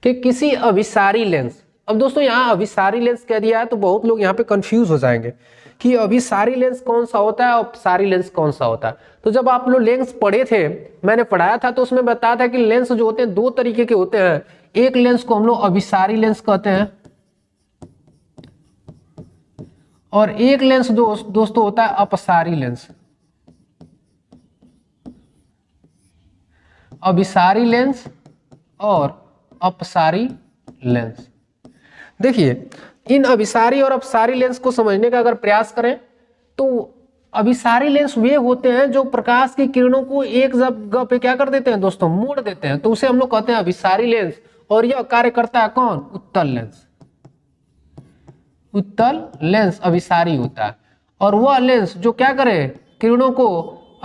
के किसी अभिसारी लेंस। अब दोस्तों यहाँ अभिसारी लेंस कह दिया है तो बहुत लोग यहाँ पे कंफ्यूज हो जाएंगे कि अभिसारी लेंस कौन सा होता है और अपसारी लेंस कौन सा होता है। तो जब आप लोग लेंस पढ़े थे, मैंने पढ़ाया था, तो उसमें बताया था कि लेंस जो होते हैं दो तरीके के होते हैं। एक लेंस को हम लोग अभिसारी लेंस कहते हैं और एक लेंस दोस्तों होता है अपसारी लेंस। अभिसारी लेंस और अपसारी लेंस। देखिए इन अभिसारी और अपसारी लेंस को समझने का अगर प्रयास करें तो अभिसारी लेंस वे होते हैं जो प्रकाश की किरणों को एक जगह पे क्या कर देते हैं दोस्तों, मोड़ देते हैं, तो उसे हम लोग कहते हैं अभिसारी लेंस। और यह कार्य करता है कौन, उत्तल लेंस। उत्तल लेंस अभिसारी होता है और वह लेंस जो क्या करे, किरणों को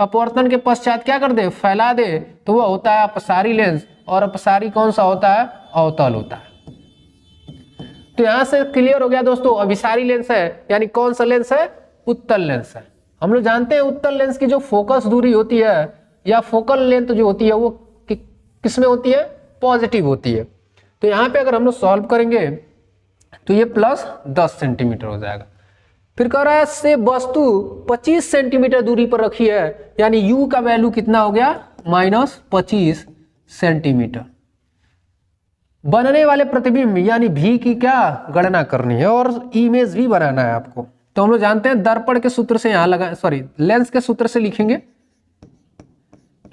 अपवर्तन के पश्चात क्या कर दे, फैला दे, तो वह होता है अपसारी लेंस। और अपसारी कौन सा होता है, अवतल होता है। तो यहां से क्लियर हो गया दोस्तों, अभिसारी लेंस है यानी कौन सा लेंस है, उत्तल लेंस है। हम लोग जानते हैं उत्तल लेंस की जो फोकस दूरी होती है या फोकल लेंथ जो होती है वो किस में होती है, पॉजिटिव होती है। तो यहाँ पे अगर हम लोग सॉल्व करेंगे तो ये प्लस 10 सेंटीमीटर हो जाएगा। फिर कह रहा है से वस्तु 25 सेंटीमीटर दूरी पर रखी है, यानी u का वैल्यू कितना हो गया, -25 सेंटीमीटर। बनने वाले प्रतिबिंब यानी v की क्या गणना करनी है और इमेज भी बनाना है आपको। तो हम लोग जानते हैं दर्पण के सूत्र से यहां लगा, सॉरी लेंस के सूत्र से लिखेंगे।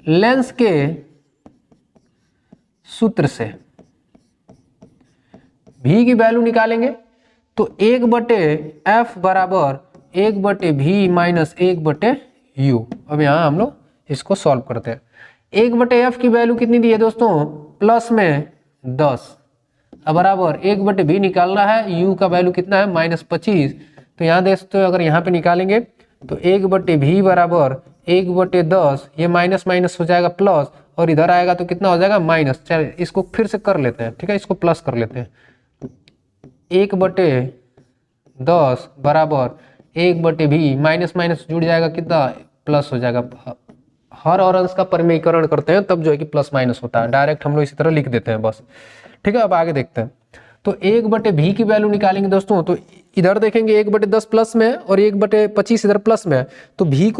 लेंस के सूत्र से v की वैल्यू निकालेंगे तो 1/f बराबर 1/v माइनस 1/u। अब यहां हम लोग इसको सॉल्व करते हैं। 1/f की वैल्यू कितनी दी है दोस्तों, प्लस में 10 बराबर 1/v निकालना है, u का वैल्यू कितना है -25। तो यहाँ देख सकते हो अगर यहाँ पे निकालेंगे तो 1/v बराबर 1/10, ये माइनस माइनस हो जाएगा प्लस और इधर आएगा तो कितना हो जाएगा माइनस। चलिए इसको फिर से कर लेते हैं, ठीक है, इसको प्लस कर लेते हैं। 1/10 बराबर 1/v, माइनस माइनस जुड़ जाएगा कितना, प्लस हो जाएगा। हर और अंश का परिमेयीकरण करते हैं तब जो है कि प्लस माइनस होता है, डायरेक्ट हम लोग इसी तरह लिख देते हैं बस, ठीक है। अब आगे देखते हैं। तो 1/v की वैल्यू निकालेंगे दोस्तों, तो इधर देखेंगे 1/10 प्लस में और 1/25 इधर प्लस में, तो v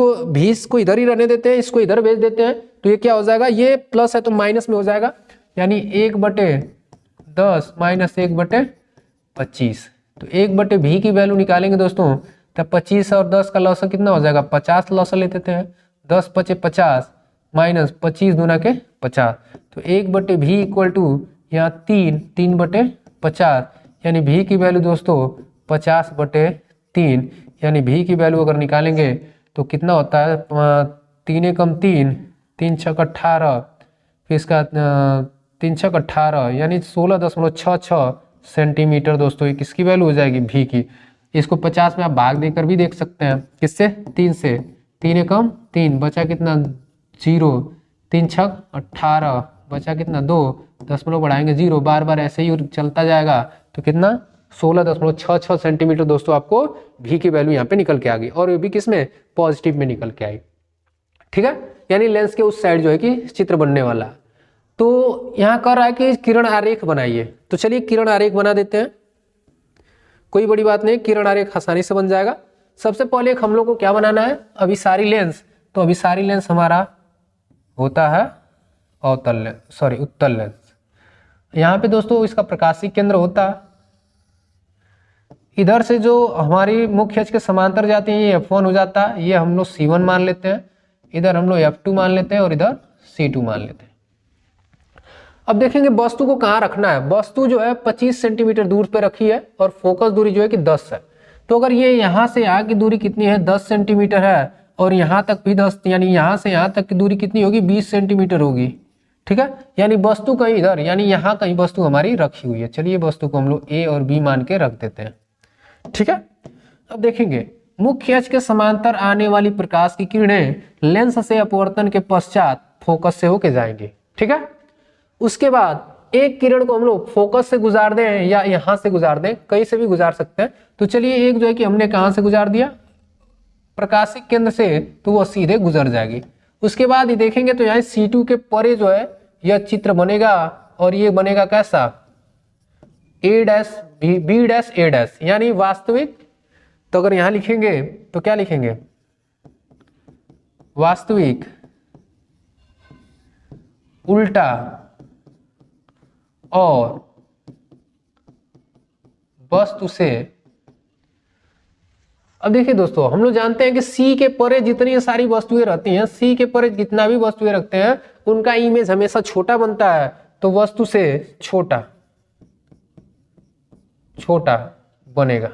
को इधर ही रहने देते हैं, इसको इधर भेज देते हैं, तो ये क्या हो जाएगा, ये प्लस है तो माइनस में हो जाएगा, यानी 1/10 माइनस 1/25। तो 1/v की वैल्यू निकालेंगे दोस्तों, तब 25 और 10 का लॉस कितना हो जाएगा, 50 लॉस ले लेते हैं। 10 × 5 = 50 माइनस 25 दूना के 50, तो 1/v इक्वल टू यहाँ 3/50, यानी v की वैल्यू दोस्तों 50/3, यानी v की वैल्यू अगर निकालेंगे तो कितना होता है, 3 × 3 3 × 6 = 18, फिर इसका 3 × 6 = 18, यानी 16.66 सेंटीमीटर दोस्तों ये किसकी वैल्यू हो जाएगी, v की। इसको 50 में आप भाग देकर भी देख सकते हैं, किससे, 3 से। 3 × 3 बचा कितना 0, 3 × 6 = 18, बचा कितना 2, दशमलव बढ़ाएंगे 0, बार बार ऐसे ही चलता जाएगा, तो कितना 16.66 सेंटीमीटर दोस्तों आपको v की वैल्यू यहाँ पे निकल के आ गई, और ये भी किसमें, पॉजिटिव में निकल के आई, ठीक है। यानी लेंस के उस साइड जो है कि चित्र बनने वाला। तो यहाँ कर रहा है कि किरण आरेख बनाइए, तो चलिए किरण आरेख बना देते हैं, कोई बड़ी बात नहीं, किरण आरेख आसानी से बन जाएगा। सबसे पहले एक हम लोग को क्या बनाना है, अभिसारी लेंस। तो अभिसारी लेंस हमारा होता है अवतल लेंस, सॉरी उत्तल लेंस। यहाँ पे दोस्तों इसका प्रकाशीय केंद्र होता है, इधर से जो हमारी मुख्य अक्ष के समांतर जाती है ये F1 हो जाता है, ये हम लोग C1 मान लेते हैं, इधर हम लोग F2 मान लेते हैं और इधर C2 मान लेते हैं। अब देखेंगे वस्तु को कहाँ रखना है। वस्तु जो है 25 सेंटीमीटर दूर पे रखी है और फोकस दूरी जो है कि 10 है। तो अगर ये यहाँ से यहाँ की दूरी कितनी है, 10 सेंटीमीटर है, और यहाँ तक भी 10, यानी यहाँ से यहाँ तक की दूरी कितनी होगी, 20 सेंटीमीटर होगी, ठीक है। यानी वस्तु कहीं इधर, यानी यहाँ कहीं वस्तु हमारी रखी हुई है। चलिए वस्तु को हम लोग A और B मान के रख देते हैं, ठीक है। अब देखेंगे मुख्य अक्ष के समांतर आने वाली प्रकाश की किरणें लेंस से अपवर्तन के पश्चात फोकस से होके जाएंगी, ठीक है। उसके बाद एक किरण को हम लोग फोकस से गुजार दें या यहां से गुजार दें, कहीं से भी गुजार सकते हैं। तो चलिए एक जो है कि हमने कहां से गुजार दिया, प्रकाशिक केंद्र से, तो वो सीधे गुजर जाएगी। उसके बाद ये देखेंगे तो यहाँ C2 के परे जो है यह चित्र बनेगा और ये बनेगा कैसा, A dash B dash A dash, यानी वास्तविक। तो अगर यहां लिखेंगे तो क्या लिखेंगे, वास्तविक उल्टा और वस्तु से। अब देखिए दोस्तों, हम लोग जानते हैं कि C के परे जितनी सारी वस्तुएं रहती हैं, C के परे जितना भी वस्तुएं रखते हैं उनका इमेज हमेशा छोटा बनता है, तो वस्तु से छोटा बनेगा।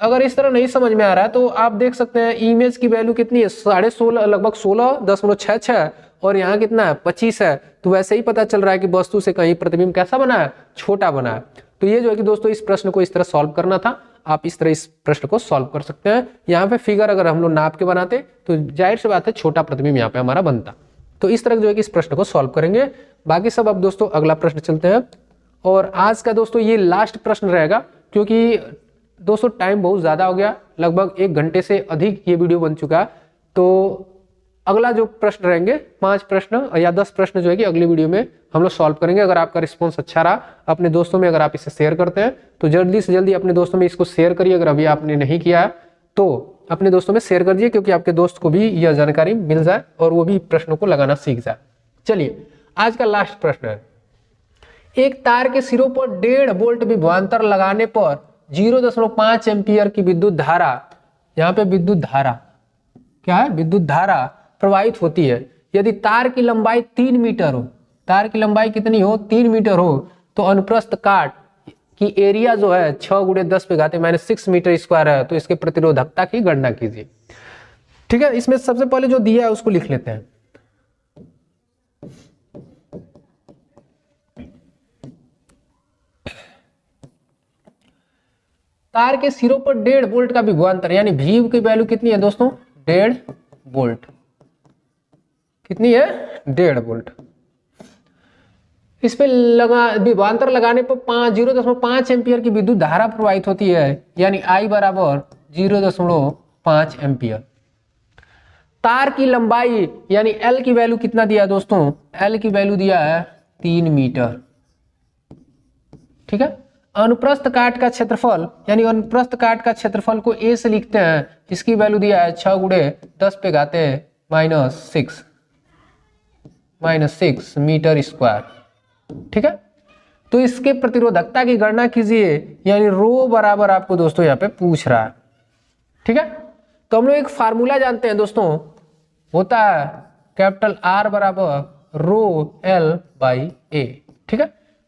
अगर इस तरह नहीं समझ में आ रहा है तो आप देख सकते हैं इमेज की वैल्यू कितनी है, 16.5 लगभग 16.66, और यहाँ कितना है 25 है। तो वैसे ही पता चल रहा है कि वस्तु से कहीं प्रतिबिंब कैसा बना है, छोटा बना है। तो ये जो है कि दोस्तों इस प्रश्न को इस तरह सॉल्व करना था। आप इस तरह इस प्रश्न को सॉल्व कर सकते हैं। यहाँ पे फिगर अगर हम लोग नाप के बनाते तो जाहिर सी बात है छोटा प्रतिबिंब यहाँ पे हमारा बनता। तो इस तरह जो है कि इस प्रश्न को सॉल्व करेंगे। बाकी सब अब दोस्तों अगला प्रश्न चलते हैं। और आज का दोस्तों ये लास्ट प्रश्न रहेगा, क्योंकि दोस्तों टाइम बहुत ज़्यादा हो गया, लगभग 1 घंटे से अधिक ये वीडियो बन चुका। तो अगला जो प्रश्न रहेंगे 5 प्रश्न या 10 प्रश्न जो है कि अगली वीडियो में हम लोग सॉल्व करेंगे। अगर आपका रिस्पॉन्स अच्छा रहा, अपने दोस्तों में अगर आप इसे शेयर करते हैं तो जल्दी से जल्दी अपने दोस्तों में इसको शेयर करिए। अगर अभी आपने नहीं किया है तो अपने दोस्तों में शेयर कर दीजिए, क्योंकि आपके दोस्त को भी यह जानकारी मिल जाए और वो भी प्रश्नों को लगाना सीख जाए। चलिए आज का लास्ट प्रश्न है, एक तार के सिरों पर 1.5 वोल्ट विभवांतर लगाने पर 0.5 एम्पियर की विद्युत धारा, यहाँ पे विद्युत धारा क्या है, विद्युत धारा प्रवाहित होती है। यदि तार की लंबाई 3 मीटर हो, तार की लंबाई कितनी हो, 3 मीटर हो, तो अनुप्रस्थ काट की एरिया जो है 6 × 10⁻⁶ मीटर स्क्वायर है। तो इसके प्रतिरोधकता की गणना कीजिए। ठीक है, इसमें सबसे पहले जो दिया है उसको लिख लेते हैं। तार के सिरों पर 1.5 वोल्ट का विभवांतर, यानी V की वैल्यू कितनी है दोस्तों, 1.5 वोल्ट। कितनी है, 1.5 वोल्ट। इस पे विभवांतर लगाने पर 0.5 एम्पियर की विद्युत धारा प्रवाहित होती है, यानी I बराबर 0.5 एम्पियर। तार की लंबाई यानी L की वैल्यू कितना दिया है दोस्तों, L की वैल्यू दिया है 3 मीटर। ठीक है, अनुप्रस्थ काट का क्षेत्रफल, यानी अनुप्रस्थ काट का क्षेत्रफल को A से लिखते हैं, इसकी वैल्यू दिया है 6 × 10⁻⁶ मीटर स्क्वायर। ठीक है, तो इसके प्रतिरोधकता की गणना कीजिए, यानी रो बराबर आपको दोस्तों यहाँ पे पूछ रहा है। ठीक है, तो हम लोग एक फार्मूला जानते हैं दोस्तों, होता है कैपिटल R बराबर ρL/A। ठीक है,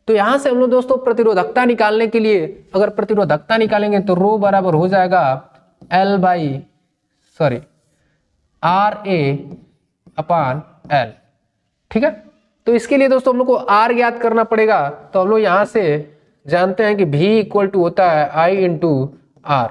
तो यहां से हम लोग दोस्तों प्रतिरोधकता निकालने के लिए, अगर प्रतिरोधकता निकालेंगे तो रो बराबर हो जाएगा RA/L। ठीक है, तो इसके लिए दोस्तों हम लोग को R ज्ञात करना पड़ेगा। तो हम लोग यहां से जानते हैं कि V = होता है I × R।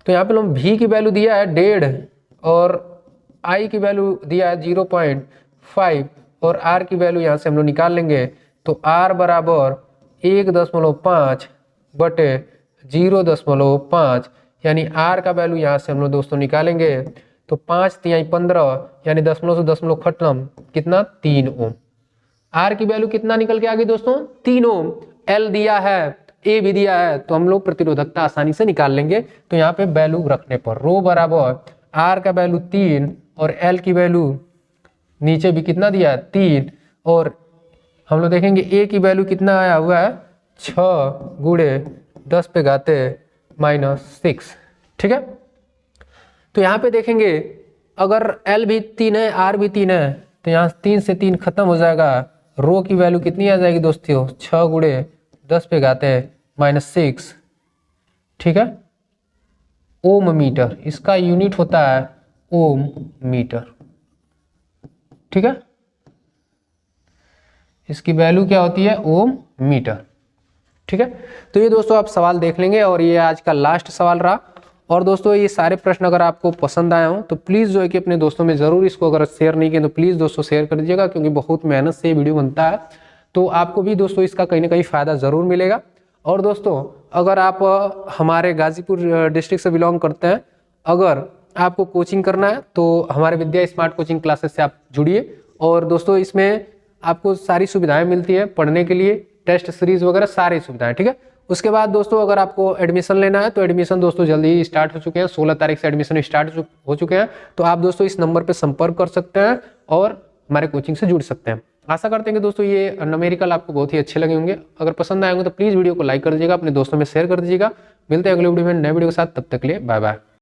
तो यहाँ पे हम V की वैल्यू दिया है 1.5 और I की वैल्यू दिया है 0.5 और R की वैल्यू यहाँ से हम लोग निकाल लेंगे। तो R बराबर 1.5 बटे 0.5, यानी R का वैल्यू यहाँ से हम लोग दोस्तों निकालेंगे तो 5 × 15 यानी दशमलव से दशमलव खत्म, कितना 3 ओम। R की वैल्यू कितना निकल के आ गई दोस्तों, 3 ओम। L दिया है, A भी दिया है, तो हम लोग प्रतिरोधकता आसानी से निकाल लेंगे। तो यहाँ पे वैल्यू रखने पर रो बराबर R का वैल्यू 3 और L की वैल्यू नीचे भी कितना दिया है 3, और हम लोग देखेंगे A की वैल्यू कितना आया हुआ है 6 × 10⁻⁶। ठीक है, तो यहाँ पे देखेंगे अगर L भी 3 है R भी 3 है तो यहाँ 3 से 3 खत्म हो जाएगा। रो की वैल्यू कितनी आ जाएगी दोस्तों, 6 × 10⁻⁶। ठीक है, ओम मीटर, इसका यूनिट होता है ओम मीटर। ठीक है, इसकी वैल्यू क्या होती है, ओम मीटर। ठीक है, तो ये दोस्तों आप सवाल देख लेंगे और ये आज का लास्ट सवाल रहा। और दोस्तों ये सारे प्रश्न अगर आपको पसंद आए हो तो प्लीज़ जो है कि अपने दोस्तों में ज़रूर इसको, अगर शेयर नहीं किए तो प्लीज़ दोस्तों शेयर कर दीजिएगा, क्योंकि बहुत मेहनत से ये वीडियो बनता है। तो आपको भी दोस्तों इसका कहीं ना कहीं फ़ायदा ज़रूर मिलेगा। और दोस्तों अगर आप हमारे गाज़ीपुर डिस्ट्रिक्ट से बिलोंग करते हैं, अगर आपको कोचिंग करना है तो हमारे विद्या स्मार्ट कोचिंग क्लासेस से आप जुड़िए। और दोस्तों इसमें आपको सारी सुविधाएं मिलती है पढ़ने के लिए, टेस्ट सीरीज वगैरह सारी सुविधाएं, ठीक है। उसके बाद दोस्तों अगर आपको एडमिशन लेना है तो एडमिशन दोस्तों जल्दी ही स्टार्ट हो चुके हैं, 16 तारीख से एडमिशन स्टार्ट हो चुके हैं। तो आप दोस्तों इस नंबर पर संपर्क कर सकते हैं और हमारे कोचिंग से जुड़ सकते हैं। आशा करते हैं कि दोस्तों ये न्यूमेरिकल आपको बहुत ही अच्छे लगे होंगे। अगर पसंद आए होंगे तो प्लीज़ वीडियो को लाइक कर दीजिएगा, अपने दोस्तों में शेयर कर दीजिएगा। मिलते हैं अगले वीडियो में नए वीडियो के साथ, तब तक के लिए बाय बाय।